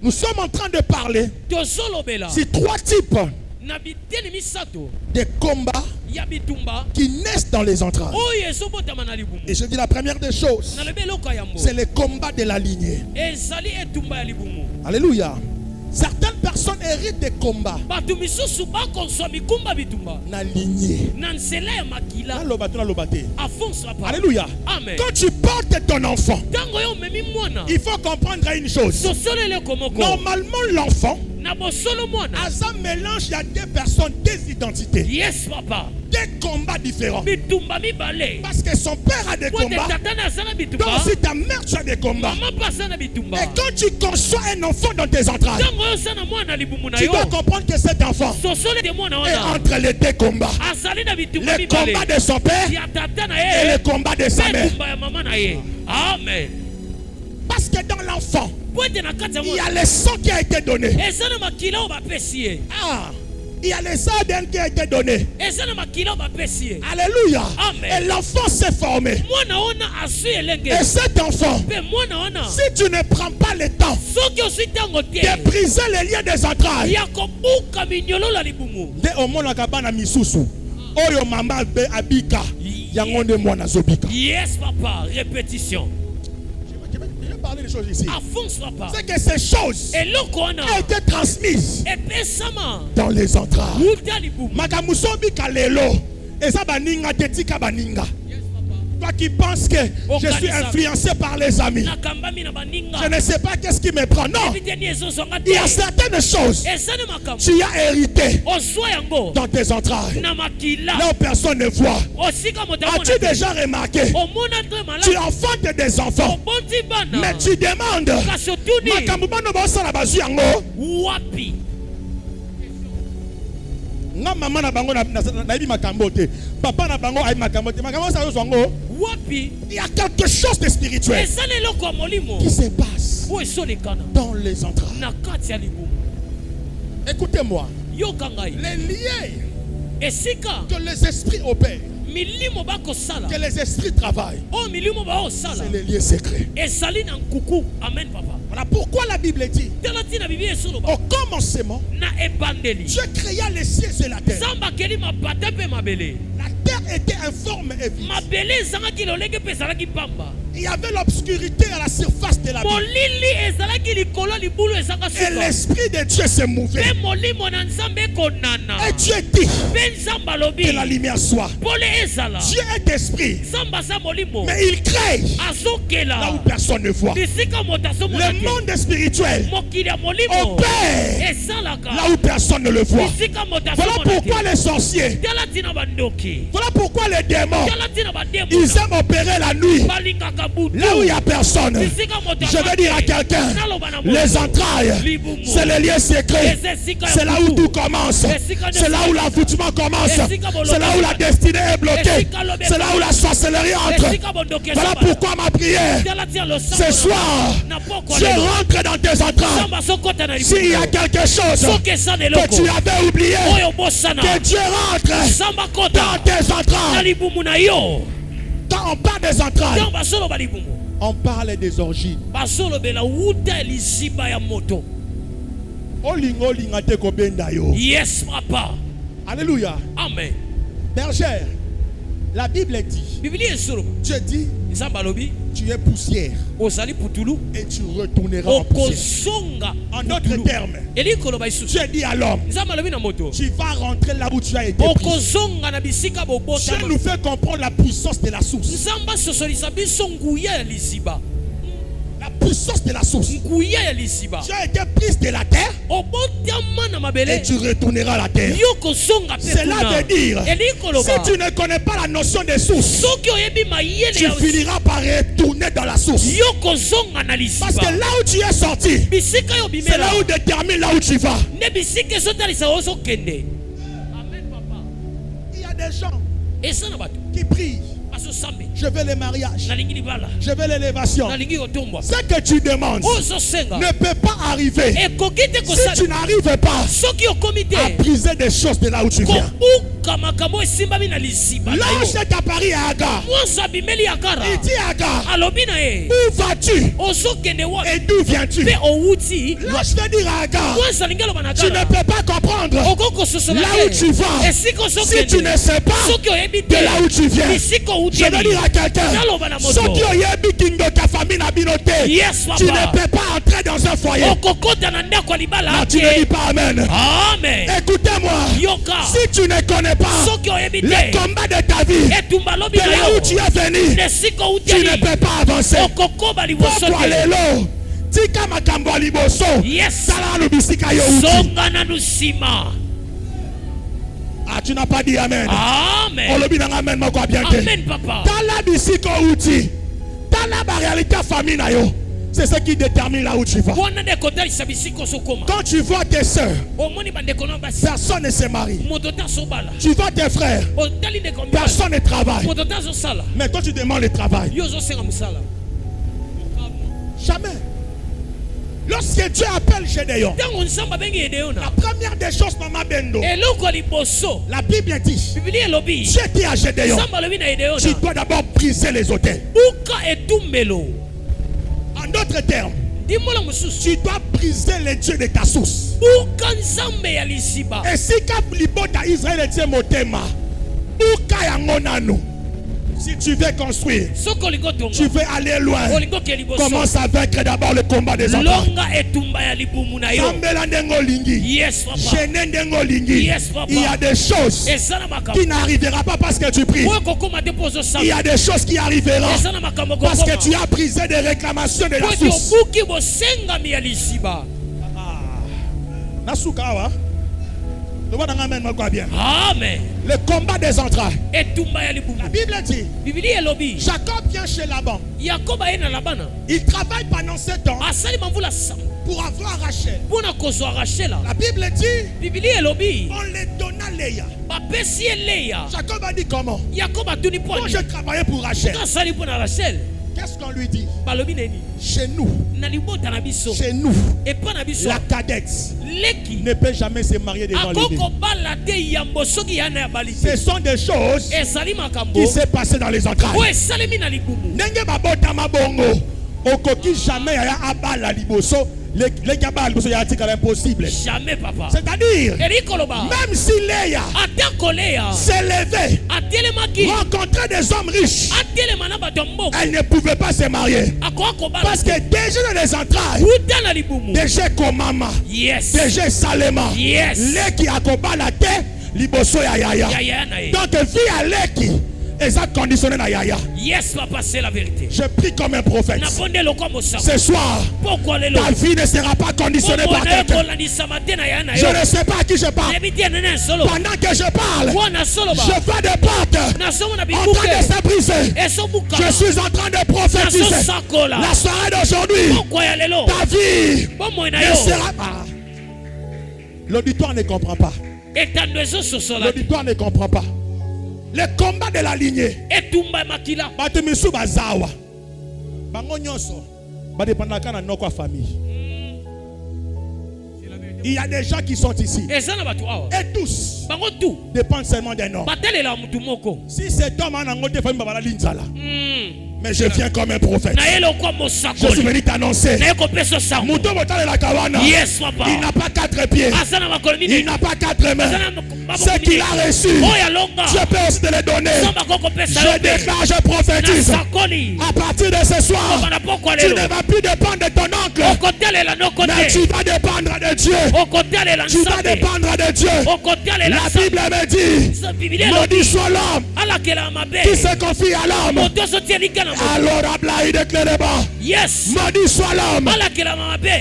Nous sommes en train de parler Tozolobela. sur 3 types Na biteni misato. de combats Ya bitumba. qui naissent dans les entrailles. Oyo ezobotama na libumu. Et je dis la première des choses, Na lebe eloko ya mbo. c'est le combat de la lignée. Ezali etumba ya libumu. Alléluia. Certaines personnes héritent des combats Bato misusu bakonswa mikumba bitumba. na lignée. Na nzela ya makila. Naloba te, naloba te. Afonso apa. Alléluia. Amen. Quand tu portes ton enfant, Tango yo memi mwana. il faut comprendre une chose. Sosolele komoko. Normalement, l'enfant Na bosolo mwana. a un mélange, il y a deux personnes, deux identités. Yes papa. 2 combats différents. bitumba mibale. Parce que son père a des combats. Donc si ta mère tu as des combats. Et quand tu conçois un enfant dans tes entrailles, tu dois comprendre que cet enfant est entre les 2 combats. Le combat de son père et le combat de sa mère. Amen. Parce que dans l'enfant, il y a le sang qui a été donné. Ah, il y a les ADN qui a été donné. Alléluia. Amen. Et l'enfant s'est formé. Et cet enfant, si tu ne prends pas le temps de briser les liens des entrailles, dès au monde akabana misusu, oyo mama be abika, yangonde mwana zobika. Yes papa, répétition. Je vais parler des choses ici. Avance papa. C'est que ces choses ont été transmises dans les entrailles. Makamusobi kalelo, eza baninga tetika baninga. Toi qui penses que je suis influencé par les amis, je ne sais pas qu'est-ce qui me prend. Non, il y a certaines choses tu as hérité dans tes entrailles, là où personne ne voit. As-tu déjà remarqué? Tu enfantes des enfants, mais tu demandes nga mama na bango na ibi makambo te, papa na bango ai makambo te, makambo sa yo zongo. Il y a quelque chose de spirituel qui se passe dans les entrailles. Écoutez-moi, les liens que les esprits opèrent, que les esprits travaillent, c'est les liens secrets. Voilà pourquoi la Bible dit au commencement, Dieu créa les cieux et la terre. La terre était informe et vide. Il y avait l'obscurité à la surface de la mer. Et l'esprit de Dieu se mouvait. Et Dieu dit que la lumière soit. Dieu est esprit, mais il crée là où personne ne voit. Le monde spirituel opère là où personne ne le voit. Voilà pourquoi les sorciers, voilà pourquoi les démons, ils aiment opérer la nuit là où il n'y a personne. Je veux dire à quelqu'un, les entrailles, c'est les liens secrets. C'est là où tout commence. C'est là où l'avouement commence. C'est là où la destinée est bloquée. C'est là où la sorcellerie entre. Voilà pourquoi ma prière ce soir, Dieu rentre dans tes entrailles. S'il y a quelque chose que tu avais oublié, que Dieu rentre dans tes entrailles. Quand on parle des entrailles, on parle des origines. Yes, papa. Alléluia. Amen. Bergère, la Bible dit, Dieu dit, tu es poussière et tu retourneras en poussière. En d'autres termes, Dieu dit à l'homme, tu vas rentrer là où tu as été pris. Dieu nous fait comprendre la puissance de la source. La puissance de la source. Tu as été prise de la terre et tu retourneras à la terre. Cela veut dire, si tu ne connais pas la notion de source, tu finiras par retourner dans la source. Parce que là où tu es sorti, c'est là où détermine là où tu vas. Il y a des gens qui prient. Je veux le mariage. Je veux l'élévation. Ce que tu demandes ne peut pas arriver si tu n'arrives pas à briser des choses de là où tu viens. L'ange est apparu à Agar. Il dit à Agar, où vas-tu et d'où viens-tu? L'ange veut dire à Agar, tu ne peux pas comprendre là où tu vas si tu ne sais pas de là où tu viens. Je veux dire à quelqu'un, tu ne peux pas entrer dans un foyer. Non, tu ne dis pas amen. Amen. Écoutez-moi, si tu ne connais pas le combat de ta vie, de là où tu es venu, tu ne peux pas avancer. Pourquoi les lots? Tika makambo liboso. Yes. Sala lubisika yo uti. Songa na nusima. Ah, Tu n'as pas dit amen. Amen. Amen, papa. La réalité famille na yo. C'est ce qui détermine là où tu vas. Quand tu vois tes soeurs, personne ne se marie. Tu vois tes frères, personne ne travaille. Mais quand tu demandes le travail, jamais. Lorsque Dieu appelle Gédéon, la première des choses, Maman Bendo, la Bible dit, Dieu dit à Gédéon, tu dois d'abord briser les autels. En d'autres termes, tu dois briser les dieux de ta source. Et si Israël est motema, si tu veux construire, tu veux aller loin, commence à vaincre d'abord le combat des enfants. Il y a des choses qui n'arriveront pas parce que tu pries. Il y a des choses qui arriveront parce que tu as brisé des réclamations de la source. Amen. Le combat des entrailles. La Bible dit, Jacob vient chez Laban. Il travaille pendant 7 ans pour avoir Rachel. La Bible dit, on les donna Léa. Jacob a dit comment? Moi je travaillais pour Rachel. Qu'est-ce qu'on lui dit? Chez nous, la cadette ne peut jamais se marier devant l'ennemi. Ce sont des choses qui se passent dans les entrailles. Nenge babota mabongo, okoki jamais ya abala liboso. Les gabas c'est impossible. Jamais, papa. C'est-à-dire, même si Léa s'est levée, rencontrait des hommes riches, elle ne pouvait pas se marier. Parce que déjà dans les entrailles, déjà Komama, déjà Salema, Leki akoba la terre, liboso ya yaya. Donc, vie à Leki. Et ça conditionné na yaya. Yes, papa, c'est la vérité. Je prie comme un prophète. Ce soir, ta vie ne sera pas conditionnée par quelqu'un. Je ne sais pas à qui je parle. Pendant que je parle, je vois des portes en train de se briser. Je suis en train de prophétiser. La soirée d'aujourd'hui, ta vie ne sera pas. L'auditoire ne comprend pas. L'auditoire ne comprend pas. Le combat de la lignée. Batemisu bazawa. Bango nyonso. Badepandaka na noko famille. Il y a des gens qui sont ici. Et tous dépendent seulement d'un homme. Si cet homme a un famille, babala linzala. Mais je viens comme un prophète. Je suis venu t'annoncer. Il n'a pas 4 pieds. Il n'a pas 4 mains. Ce qu'il a reçu, je peux aussi te le donner. Je déclare, je prophétise. À partir de ce soir, tu ne vas plus dépendre de ton oncle, mais tu vas dépendre de Dieu. Tu vas dépendre de Dieu. La Bible me dit, maudit soit l'homme qui se confie à l'homme. Alors Ablaï de Cléreba. Yes. Maudit soit l'homme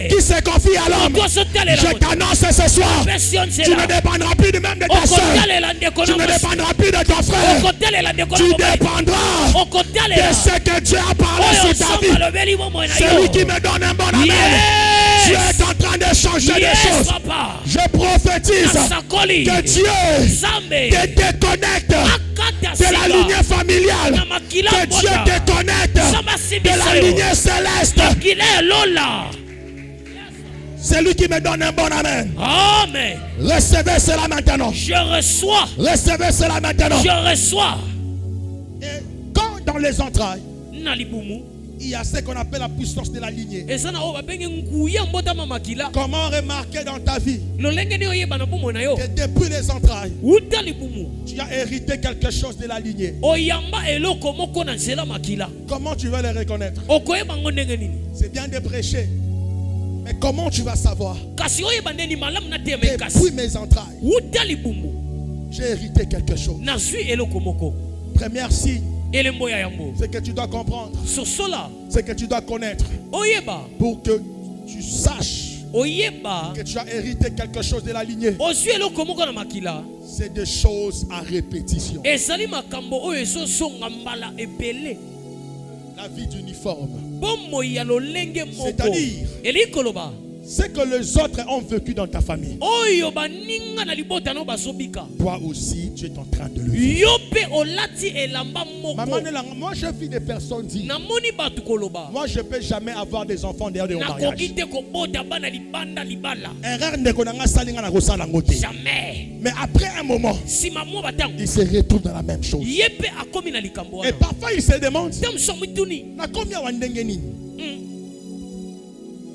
qui se confie à l'homme. Je t'annonce ce soir, tu ne dépendras plus même de ta soeur. Tu ne dépendras plus de ton frère. Tu dépendras de ce que Dieu a parlé sur ta vie. C'est lui qui me donne un bon amen. Tu es en train de changer des choses. Je prophétise que Dieu te déconnecte de la lignée familiale. Que Dieu te connecte de la lignée céleste. C'est lui qui me donne un bon amen. Amen. Recevez cela maintenant. Je reçois. Recevez cela maintenant. Je reçois. Et quand dans les entrailles, il y a ce qu'on appelle la puissance de la lignée. Comment remarquer dans ta vie que depuis les entrailles, tu as hérité quelque chose de la lignée? Comment tu vas le reconnaître? C'est bien de prêcher, mais comment tu vas savoir? Depuis mes entrailles, j'ai hérité quelque chose. Premier signe, c'est que tu dois comprendre, c'est que tu dois connaître, pour que tu saches que tu as hérité quelque chose de la lignée. C'est des choses à répétition. La vie d'uniforme. C'est-à-dire, ce que les autres ont vécu dans ta famille, toi aussi tu es en train de le vivre. Maman, moi je vis des personnes dire, moi je ne peux jamais avoir des enfants derrière mon mariage. Jamais. Mais après un moment, il se retrouve dans la même chose. Et parfois il se demande,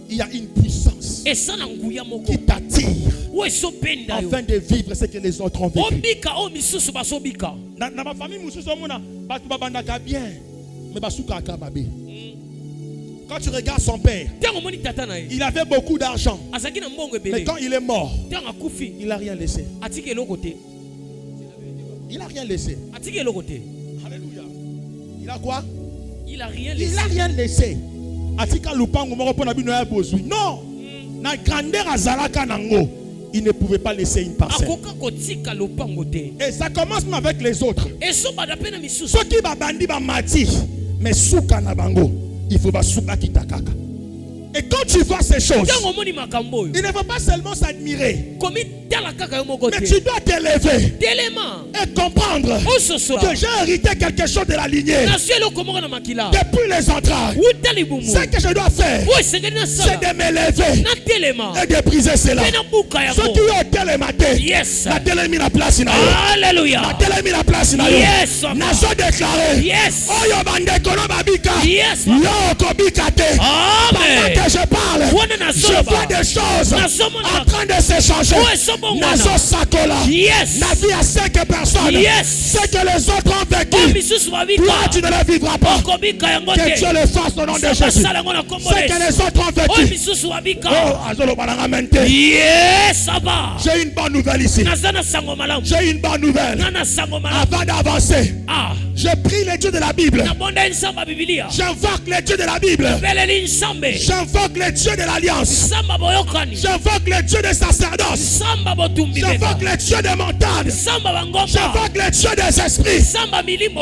il y a une puissance qui t'attire afin de vivre ce que les autres ont vécu. Dans ma famille, bien, mais quand tu regardes son père, il avait beaucoup d'argent. Mais quand il est mort, il n'a rien laissé. Il n'a rien laissé. Alléluia. Il a quoi? Il n'a rien laissé. Non, na grandeur azalaka nango, il ne pouvait pas laisser une parcelle. Et ça commence même avec les autres. Ceux qui babandi ba mati, mais souka na bango, il faut ba souka kitakaka. Et quand tu vois ces choses, il ne faut pas seulement s'admirer, mais tu dois t'élever et comprendre que j'ai hérité quelque chose de la lignée. Depuis les entrailles, ce que je dois faire, c'est de m'élever et de briser cela. Ceux qui ont été matés, la télé mis la place. Alléluia. La télé mis la place. Nazo déclaré. Oyo bande kono babika. Yo kobika te. Amen. Je parle, je vois des choses en train de s'échanger. Nazo Sakola, la vie à 5 personnes, ce que les autres ont vécu, toi tu ne le vivras pas. Que Dieu le fasse au nom de Jésus. Ce que les autres ont vécu. J'ai une bonne nouvelle ici. J'ai une bonne nouvelle. Avant d'avancer, je prie les dieux de la Bible. J'invoque les dieux de la Bible. J'invoque les dieux de l'alliance. J'invoque les dieux des sacerdoces. J'invoque les dieux des montagnes. J'invoque les dieux des esprits.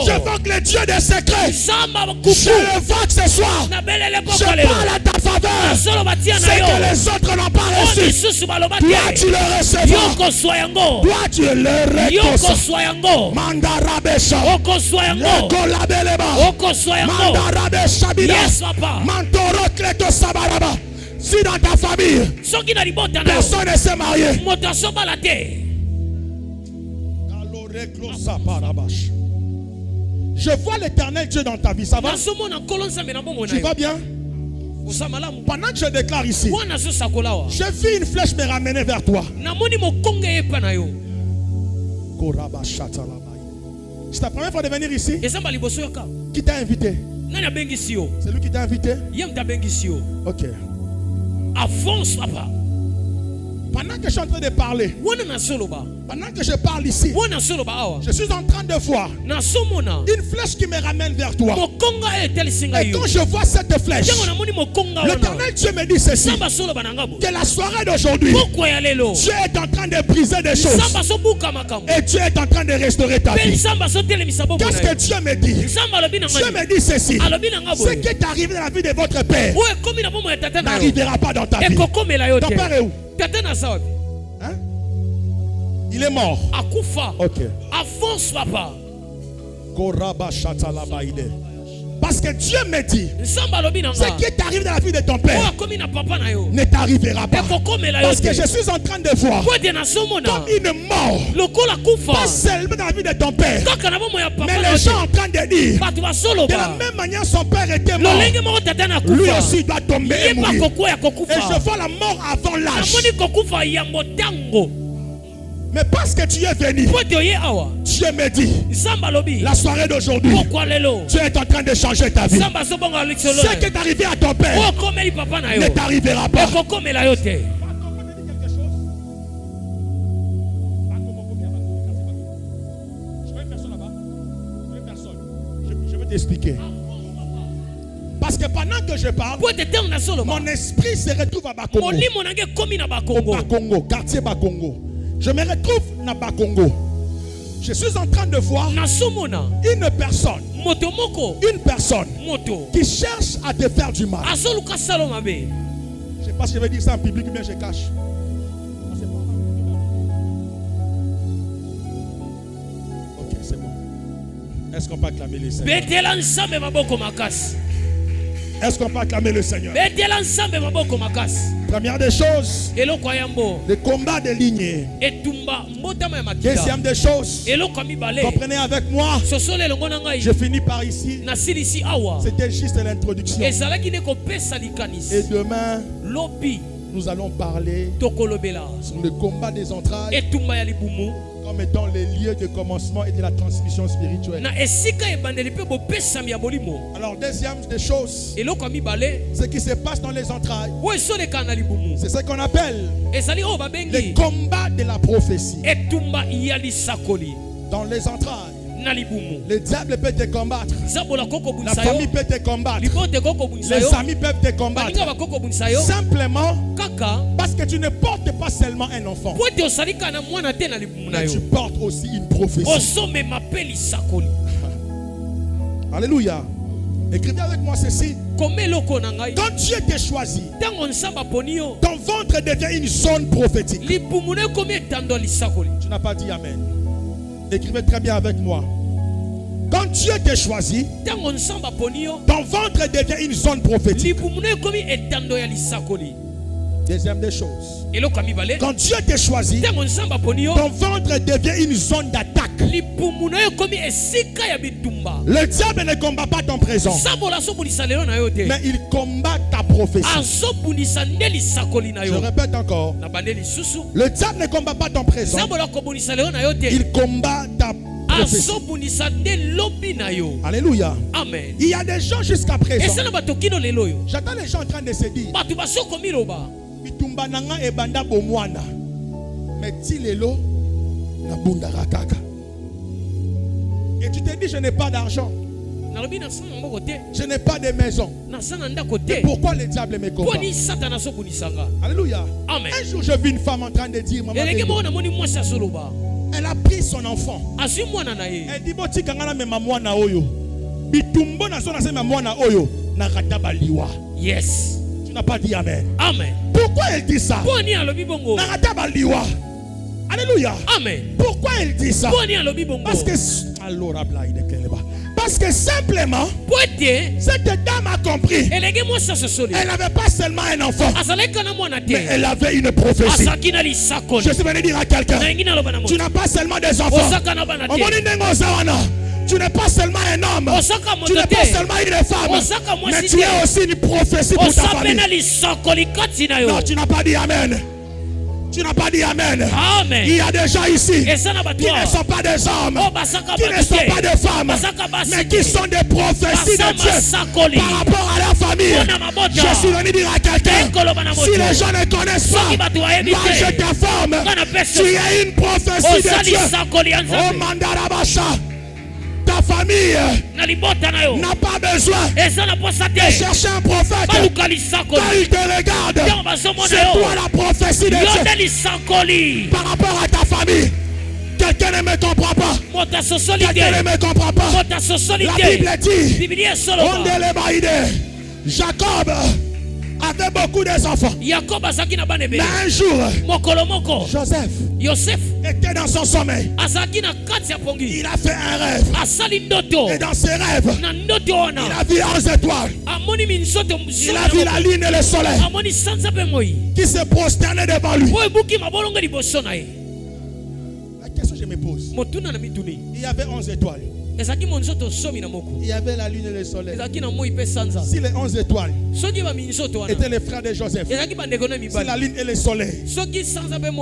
J'invoque les dieux des secrets. Je le vote ce soir. Je parle à ta faveur. C'est que les autres n'ont pas reçu. Toi tu le recevras. Toi tu le recevras. Mandarabesha. Yokolabeleba. Mandarabesha bida. Mantoro kleto sabaraba. Si dans ta famille, personne ne s'est marié, je vois l'Éternel Dieu dans ta vie, ça va? Tu vas bien? Pendant que je déclare ici, je vis une flèche me ramener vers toi. C'est ta première fois de venir ici? Qui t'a invité? C'est lui qui t'a invité? Ok. Avance, papa. Pendant que je suis en train de parler, pendant que je parle ici, je suis en train de voir une flèche qui me ramène vers toi. Et quand je vois cette flèche, l'Éternel Dieu me dit ceci, que la soirée d'aujourd'hui, Dieu est en train de briser des choses et Dieu est en train de restaurer ta vie. Qu'est-ce que Dieu me dit? Dieu me dit ceci, ce qui est arrivé dans la vie de votre père n'arrivera pas dans ta vie. Ton père est où? Hein? Il est mort. Ok. Avance, papa. Parce que Dieu me dit, ce qui est arrivé dans la vie de ton père ne t'arrivera pas. Parce que je suis en train de voir comme une mort, pas seulement dans la vie de ton père, mais les gens en train de dire, de la même manière son père était mort, lui aussi doit tomber et mourir. Et je vois la mort avant l'âge. Mais parce que tu es venu, Dieu me dit, la soirée d'aujourd'hui, Dieu est en train de changer ta vie. Ce qui est arrivé à ton père ne t'arrivera pas. Je vais t'expliquer. Parce que pendant que je parle, mon esprit se retrouve à Bakongo. Au Bakongo, quartier Bakongo. Je me retrouve à Bakongo. Je suis en train de voir une personne qui cherche à te faire du mal. Je ne sais pas si je vais dire ça en public ou bien je cache. Ok, c'est bon. Est-ce qu'on peut acclamer le Seigneur? Est-ce qu'on peut acclamer le Seigneur? Première des choses, le combat des lignées. Deuxième des choses, comprenez avec moi, je finis par ici. C'était juste l'introduction. Et demain, nous allons parler sur le combat des entrailles comme étant les lieux de commencement et de la transmission spirituelle. Alors, deuxième des choses, ce qui se passe dans les entrailles, c'est ce qu'on appelle les combats de la prophétie. Dans les entrailles, le diable peut te combattre, la famille peut te combattre, les amis peuvent te combattre, simplement parce que tu ne portes pas seulement un enfant, mais tu portes aussi une prophétie. Alléluia. Écrivez avec moi ceci. Quand Dieu te choisit, ton ventre devient une zone prophétique. Tu n'as pas dit amen. Écrivez très bien avec moi. Quand Dieu te choisit, ton ventre devient une zone prophétique. Deuxième des choses, quand Dieu te choisit, ton ventre devient une zone d'attaque. Le diable ne combat pas ton présent, mais il combat ta prophétie. Je répète encore, le diable ne combat pas ton présent, il combat ta prophétie. Alléluia. Amen. Il y a des gens jusqu'à présent, j'attends les gens en train de se dire bitumba nanga ebanda bomwana meti lelo na bundara kaka. Et tu te dis je n'ai pas d'argent, je n'ai pas de maison. Et pourquoi le diable me combat? Alléluia. Amen. Un jour je vis une femme en train de dire maman, elle a pris son enfant. Elle dit boti kangana me mwana oyo bitumbo na zona se mwana oyo na kataba liwa. Yes. Tu n'as pas dit amen. Amen. Pourquoi elle dit ça? Alléluia. Amen. Pourquoi elle dit ça? Parce que simplement, cette dame a compris. Elle n'avait pas seulement un enfant, mais elle avait une prophétie. Je suis venu dire à quelqu'un, tu n'as pas seulement des enfants. Tu n'es pas seulement un homme, tu n'es pas seulement une femme, mais tu es aussi une prophétie pour ta famille. Non, tu n'as pas dit amen. Tu n'as pas dit amen. Amen. Il y a des gens ici qui ne sont pas des hommes, qui ne sont pas des femmes, mais qui sont des prophéties de Dieu par rapport à leur famille. Je suis venu dire à quelqu'un, si les gens ne connaissent pas, moi je t'informe, tu es une prophétie de Dieu. Oh Mandarabasha. Ta famille n'a pas besoin de chercher un prophète. Quand il te regarde, c'est toi la prophétie de Dieu par rapport à ta famille. Quelqu'un ne me comprend pas. Quelqu'un ne me comprend pas. La Bible dit, Jacob avait beaucoup d'enfants. Mais un jour, Joseph était dans son sommeil. Il a fait un rêve. Et dans ses rêves, il a vu 11 étoiles. Il a vu la lune et le soleil qui se prosternaient devant lui. La question que je me pose, il y avait 11 étoiles. Il y avait la lune et le soleil. Si les 11 étoiles étaient les frères de Joseph, si la lune et le soleil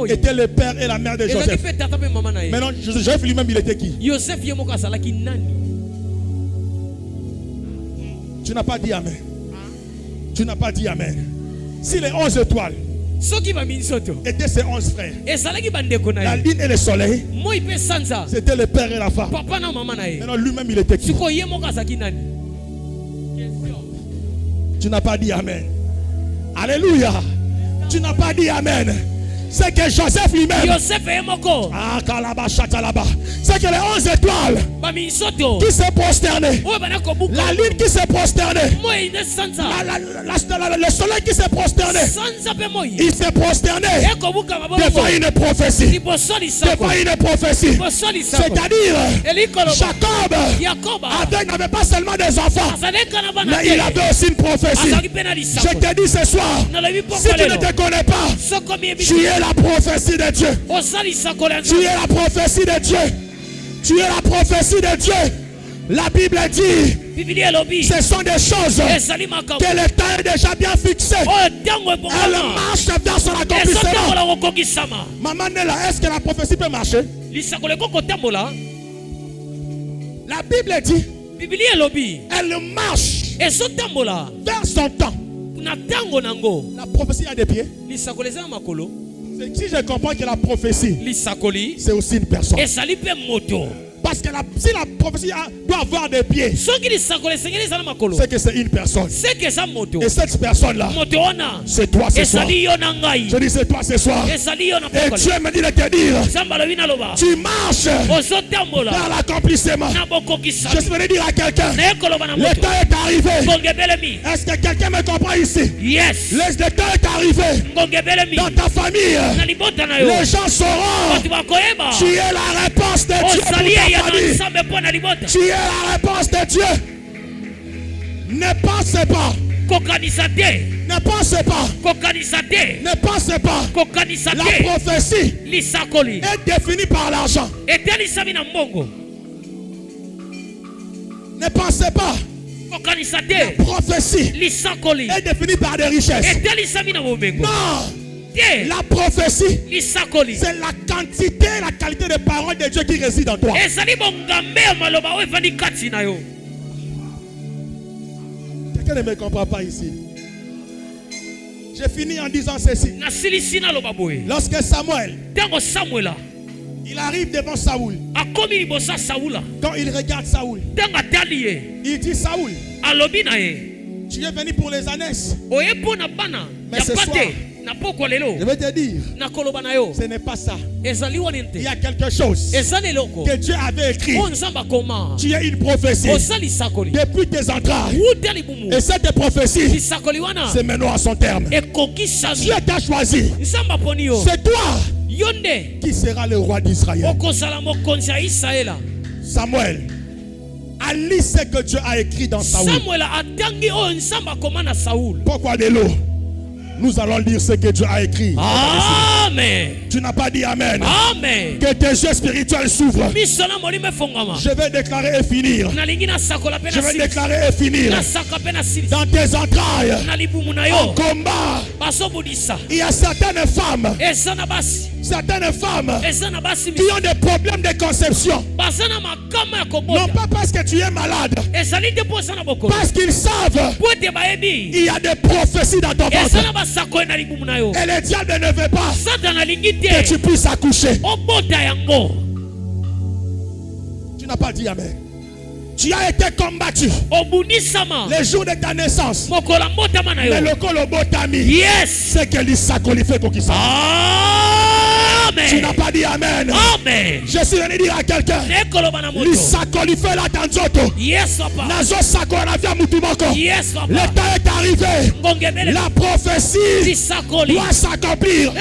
étaient le père et la mère de Joseph, maintenant Joseph lui-même il était qui? Tu n'as pas dit amen. Tu n'as pas dit amen. Si les 11 étoiles étaient ses 11 frères, la lune et le soleil c'était le père et la femme. Maintenant lui-même il était qui? Tu n'as pas dit Amen. Alléluia. Tu n'as pas dit Amen. C'est que Joseph lui-même. Ah, c'est que les 11 étoiles qui s'est prosterné. La lune qui s'est prosternée. Le soleil qui s'est prosterné. Il s'est prosterné devant une prophétie. Devant une prophétie. C'est-à-dire, Jacob n'avait pas seulement des enfants, mais il avait aussi une prophétie. Je te dis ce soir, si tu ne te connais pas, tu es la prophétie de Dieu. Tu es la prophétie de Dieu. Tu es la prophétie de Dieu. La Bible dit, ce sont des choses que le temps est déjà bien fixé. Elle marche vers son accomplissement. Maman Nela, est-ce que la prophétie peut marcher? La Bible dit, elle marche vers son temps. La prophétie a des pieds. Si je comprends que la prophétie, c'est aussi une personne. Parce que si la prophétie doit avoir des pieds, c'est que c'est une personne. Et cette personne-là, c'est toi ce soir. Je dis c'est toi ce soir. Et Dieu me dit de te dire, tu marches vers l'accomplissement. Je suis venu dire à quelqu'un, le temps est arrivé. Est-ce que quelqu'un me comprend ici? Yes. Le temps est arrivé. Dans ta famille, les gens sauront, tu es la réponse de Dieu pour ta famille. Tu es la réponse de Dieu. Ne pensez pas. Ne pensez pas. Ne pensez pas. La prophétie est définie par l'argent. Ne pensez pas. La prophétie est définie par des richesses. Non. La prophétie, c'est la quantité, la qualité de paroles de Dieu qui réside en toi. Quelqu'un ne me comprend pas ici. J'ai fini en disant ceci. Lorsque Samuel, il arrive devant Saoul, quand il regarde Saoul, il dit Saoul, tu es venu pour les ânesses, mais ce soir, je vais te dire, ce n'est pas ça. Il y a quelque chose que Dieu avait écrit. Tu es une prophétie depuis tes entrailles. Et cette prophétie, c'est maintenant à son terme. Dieu t'a choisi. C'est toi qui sera le roi d'Israël. Samuel a lu ce que Dieu a écrit dans Saoul. Pourquoi de l'eau? Nous allons lire ce que Dieu a écrit. Amen. Tu n'as pas dit Amen. Amen. Que tes yeux spirituels s'ouvrent. Je vais déclarer et finir. Je vais déclarer et finir. Dans tes entrailles, en combat, il y a certaines femmes qui ont des problèmes de conception. Non pas parce que tu es malade, parce qu'ils savent il y a des prophéties dans ton ventre. Et le diable ne veut pas que tu puisses accoucher. Tu n'as pas dit Amen. Tu as été combattu le jour de ta naissance. Mais le colobotami, c'est que l'Issakoli fait qu'on s'en. Tu n'as pas dit Amen. Amen. Je suis venu dire à quelqu'un, l'Issakoli fait la tanzoto. Nazo Sakoli na via mutumoko. Le temps est arrivé. La prophétie doit s'accomplir.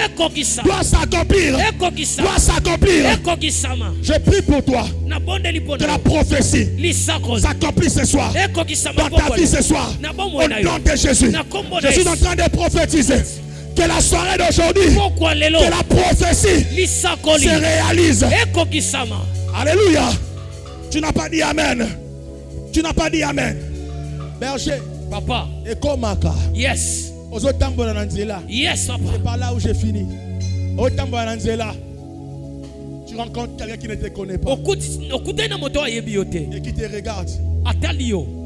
Doit s'accomplir. Doit s'accomplir. Je prie pour toi que la prophétie s'accomplit ce soir. Dans ta vie ce soir. Au nom de Jésus. Je suis en train de prophétiser que la soirée d'aujourd'hui, que la prophétie se réalise. Alléluia. Tu n'as pas dit Amen. Tu n'as pas dit Amen. Berger. Papa. Et Komaka. Yes. Yes, papa. C'est par là où j'ai fini. Tu rencontres quelqu'un qui ne te connaît pas et qui te regarde.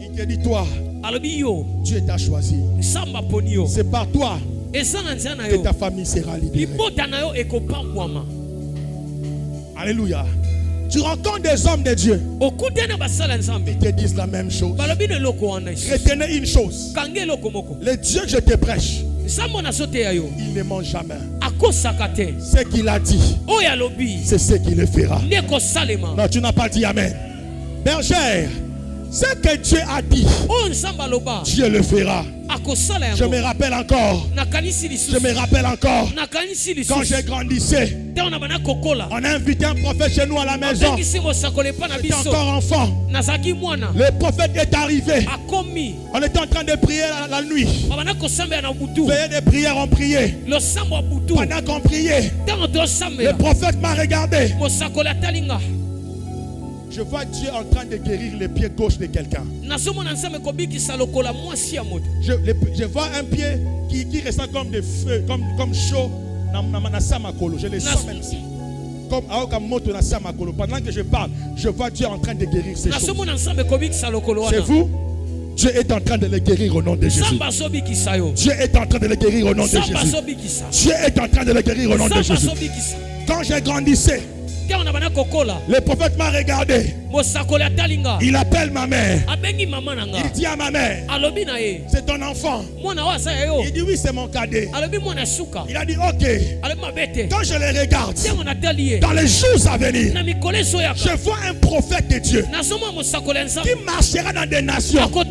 Il te dit, toi, Dieu t'a choisi. C'est par toi que ta famille sera libérée. Alléluia. Tu rencontres des hommes de Dieu. Ils te disent la même chose. Retenez une chose. Le Dieu que je te prêche, il ne ment jamais. Ce qu'il a dit, c'est ce qu'il le fera. Non, tu n'as pas dit amen. Bergère, ce que Dieu a dit, Dieu le fera. Je me rappelle encore. Quand j'ai grandissé, on a invité un prophète chez nous à la maison. J'étais encore enfant. Le prophète est arrivé. On était en train de prier la nuit. Veillez des prières, on priait. Pendant qu'on priait, le prophète m'a regardé. Je vois Dieu en train de guérir le pied gauche de quelqu'un. Je vois un pied qui ressent comme des feux, comme chaud. Je le sens même ici. Pendant que je parle, je vois Dieu en train de guérir ces choses. C'est vous? Dieu est en train de les guérir au nom de Jésus. Dieu est en train de les guérir au nom de Jésus. Dieu est en train de les guérir au nom de Jésus. Quand j'ai grandissé, le prophète m'a regardé. Il appelle ma mère. Il dit à ma mère, c'est ton enfant. Il dit oui, c'est mon cadet. Il a dit ok. Quand je les regarde, dans les jours à venir, je vois un prophète de Dieu qui marchera dans des nations, qui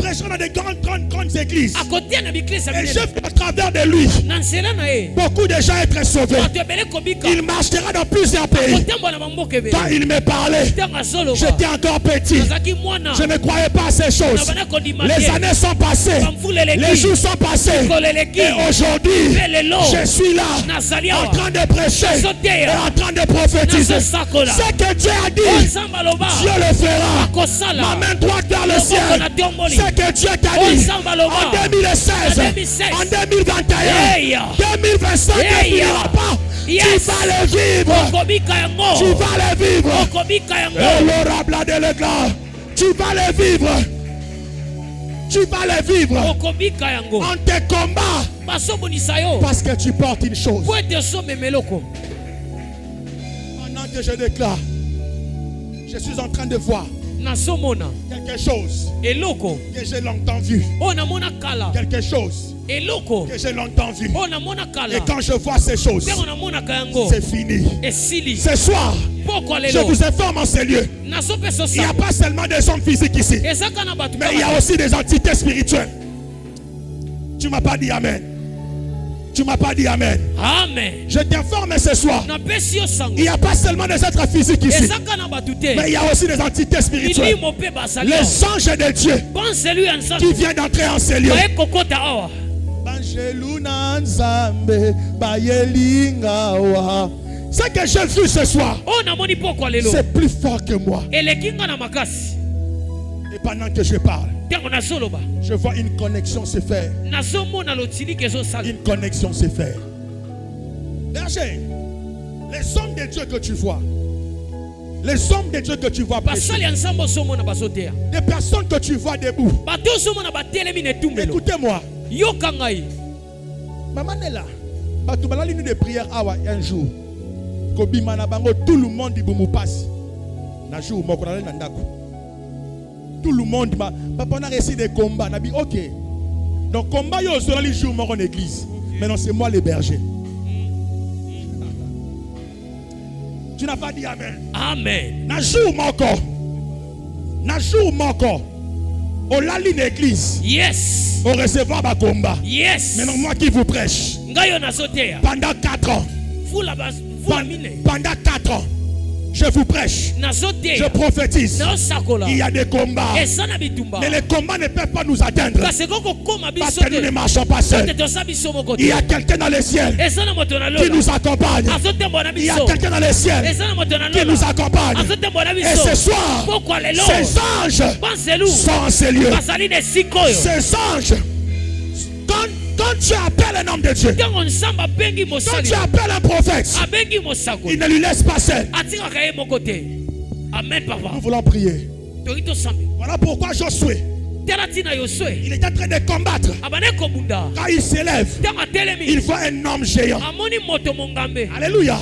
prêchera dans des grandes églises. Et je fais à travers de lui beaucoup de gens être sauvés. Il marchera dans plusieurs pays. Quand il me parlait, j'étais encore petit. Je ne croyais pas à ces choses. Les années sont passées. Les jours sont passés. Et aujourd'hui, je suis là en train de prêcher et en train de prophétiser. Ce que Dieu a dit, Dieu le fera. Ma main droite vers le ciel. Ce que Dieu t'a dit en 2016, en 2021, 2025, ne finira pas. Yes. Tu vas le vivre. Tu vas le vivre. L'honorable de l'éclat. Tu vas le vivre. Tu vas le vivre. En tes combats. Parce que tu portes une chose. Pendant que je déclare, je suis en train de voir quelque chose que j'ai longtemps vu. Quelque chose que j'ai longtemps vu. Et quand je vois ces choses, c'est fini. Ce soir, je vous informe en ces lieux. Il n'y a pas seulement des hommes physiques ici, mais il y a aussi des entités spirituelles. Tu ne m'as pas dit amen. Tu ne m'as pas dit amen. Amen. Je t'informe ce soir. Il n'y a pas seulement des êtres physiques ici, mais il y a aussi des entités spirituelles. Les anges de Dieu qui viennent d'entrer en ces lieux. Ce que j'ai vu ce soir, c'est plus fort que moi. Et pendant que je parle, je vois une connexion se faire. Une connexion se faire. Berger, les hommes de Dieu que tu vois, les hommes de Dieu que tu vois prêcher, des personnes que tu vois debout, écoutez-moi. Maman est là. Tu vas l'une de prière un jour. Tout le monde dit boumou passe. Un jour, tout le monde m'a. Papa, on a réussi des combats. On a dit ok. Donc, combat, il y a les jours en église. Maintenant, c'est moi le berger. Tu n'as pas dit amen. Amen. Un jour, mon corps. Un jour, mon corps. On l'a une église. Yes. On recevra ma combat. Yes. Maintenant, moi qui vous prêche. Pendant 4 ans. Pendant 4 ans. Je vous prêche. Je prophétise. Il y a des combats. Mais les combats ne peuvent pas nous atteindre. Parce que nous ne marchons pas seuls. Il y a quelqu'un dans les ciels qui nous accompagne. Il y a quelqu'un dans les ciels qui nous accompagne. Et ce soir, ces anges sont en ces lieux. Ces anges, quand tu appelles un homme de Dieu, quand tu appelles un prophète, il ne lui laisse pas seul. Amen, papa. Nous voulons prier. Voilà pourquoi Josué, il est en train de combattre. Quand il s'élève, il voit un homme géant. Alléluia.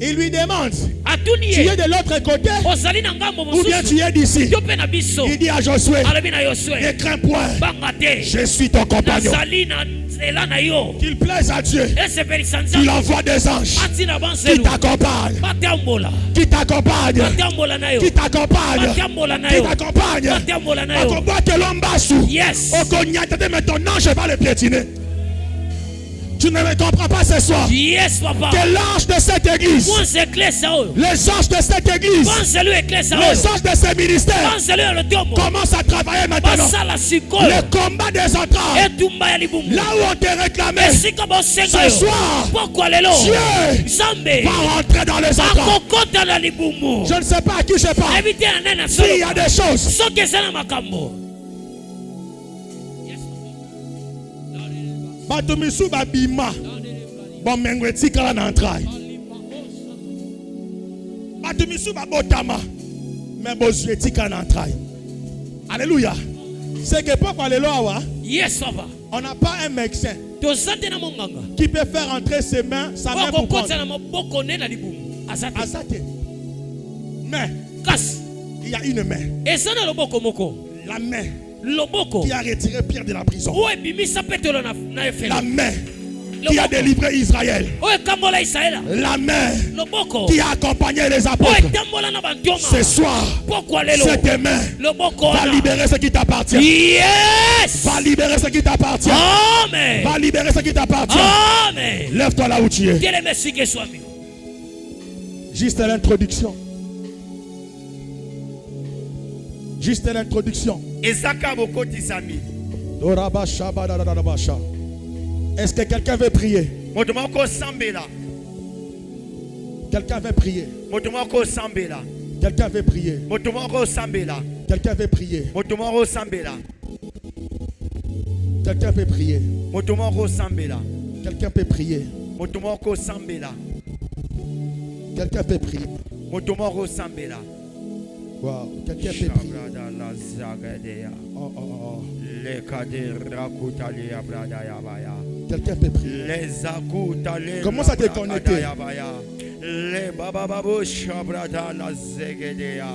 Il lui demande, atuni tu ye es de l'autre côté ozali na ngambo ou bien tu es d'ici? yo pe na biso Il dit à Josué, alobi na Yosue ne crains point, banga te je suis ton compagnon. nazali na nzela na yo Qu'il plaise à Dieu, esepelisa qu'il nzambe envoie des anges atina qui banselu t'accompagnent, batambola qui t'accompagnent, batambola na yo qui t'accompagnent, batambola na qui yo t'accompagnent. batambola na yo Accompagne que l'homme bassou. yes Mais ton ange va le piétiner. Tu ne me comprends pas ce soir. yes papa Que l'ange de cette église, pense eklesa oyo les anges de cette église, pense lui eklesa les oyo anges de ce ministère pense lui le tombo commencent à travailler maintenant. basala sikoyo Le combat des entrailles. etumba ya libumu Là où on te réclamait, esika bosenga ce yo soir, pokwa lelo Dieu nzambe va rentrer dans les entrailles. akokota na libumu Je ne sais pas à qui je parle. ebite na nene S'il y a solo des choses, soki eza na makambo Batomisu babima, bon mengweti kala na entraille. Batomisu babotama, mais bozueti kala na entraille. Alléluia. C'est que pourquoi les lois, yes papa on n'a pas un médecin toza te na monganga qui peut faire entrer ses mains, sa main pour okokota prendre. na maboko ne na libumu aza te Azate. Mais kasi il y a une main, eza na loboko moko la main loboko qui a retiré Pierre de la prison. oyo ebimisa petelo na efele La main qui a délivré Israël. oyo ekambola israela La main loboko qui a accompagné les oyo apôtres. etambola na bantoma Ce soir, pokwa lelo cette main loboko va wana libérer ce qui t'appartient. yes Va libérer ce qui t'appartient. amen Va libérer ce qui t'appartient. amen Lève-toi là où tu es. teleme sike swami Juste l'introduction. Juste l'introduction. ezaka bokotisami Est-ce que quelqu'un veut prier? moto moko osambela Quelqu'un veut prier. moto moko osambela Quelqu'un veut prier. moto moko osambela Quelqu'un veut prier. moto moko osambela Quelqu'un peut prier. moto moko osambela Quelqu'un peut prier. moto moko osambela Quelqu'un peut prier. moto moko osambela Wow. Quelqu'un peut prier. Shabrada la zagadeya Oh, oh, oh. le kadera kutalia brada ya baya Quelqu'un peut prier. les akutale Commence à te connecter. le baba babo shabrada la zegedeya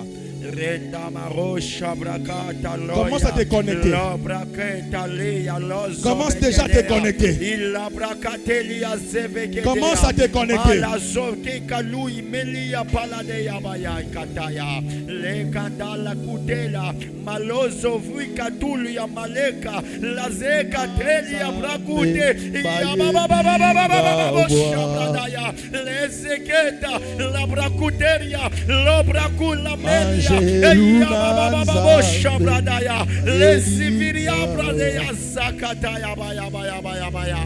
renda maro shabrakata loya Commence à te connecter. la braketa lia lozo Commence déjà à te connecter. il la brakatelia zevegedeya Commence à te connecter. la zoke kalui melia paladeya baya kataya le kandala kutela malozo vuika tulu ya maleka la zeka telia brakute ya baba baba baba baba shabradaya le zeketa la brakuteria lo brakula melia ya baba baba shabradaya le siviria bradaya zakataya baya baya baya baya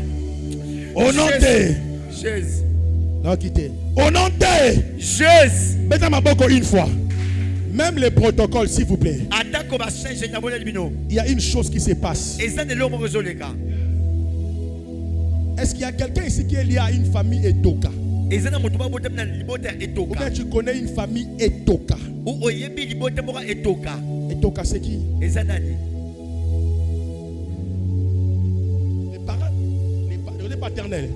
Au nom de Jésus non, quittez. Au nom de Jésus mettez ma boko une fois. Même les protocoles, s'il vous plaît. atako ba change na boleli bino Il y a une chose qui se passe. eza de l'homme rezoleka Est-ce qu'il y a quelqu'un ici qui est lié à une famille Etoka? eza na moto babota na libota Ou etoka bien tu connais une famille Etoka? ou oyebi libota moko etoka Etoka, c'est qui? eza nani Les parents, les paternels.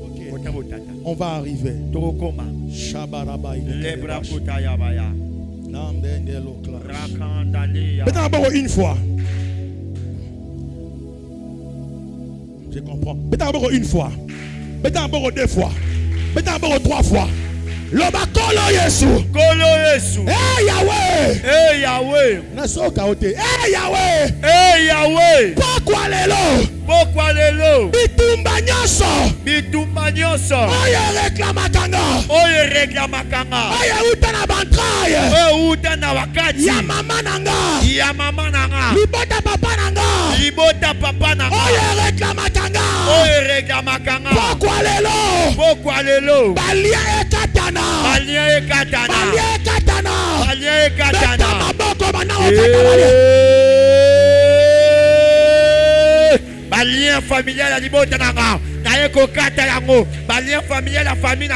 Ok. bota botata On va arriver. tokokoma Shabaraba, lebra kuta ya baya rakandalia Mettez d'abord une fois. Je comprends. Mettez d'abord une fois. Mettez d'abord deux fois. Mettez d'abord trois fois. Lobakolo Yesu. kolo Yesu Hey Yahweh. eh Yahweh Naso kaote. Hey Yahweh. eh Yahweh Pourquoi lelo? pokwa lelo Bitumba nyoso. bitumba nyonso Oye reklamakanga. oyo reklamakanga Oye utana bantraye. oyo uta na wakati Ya mama nanga. ya mama nanga Libota papa nanga. libota papa nanga Oye reklamakanga. oyo reklamakanga Pourquoi lelo? pokwa lelo Balia ekatana. balia ekatana Balia ekatana. balia Beta ekatana maboko bana okata balia. balien familial ya libota nanga naye kokata yango balien familial ya famille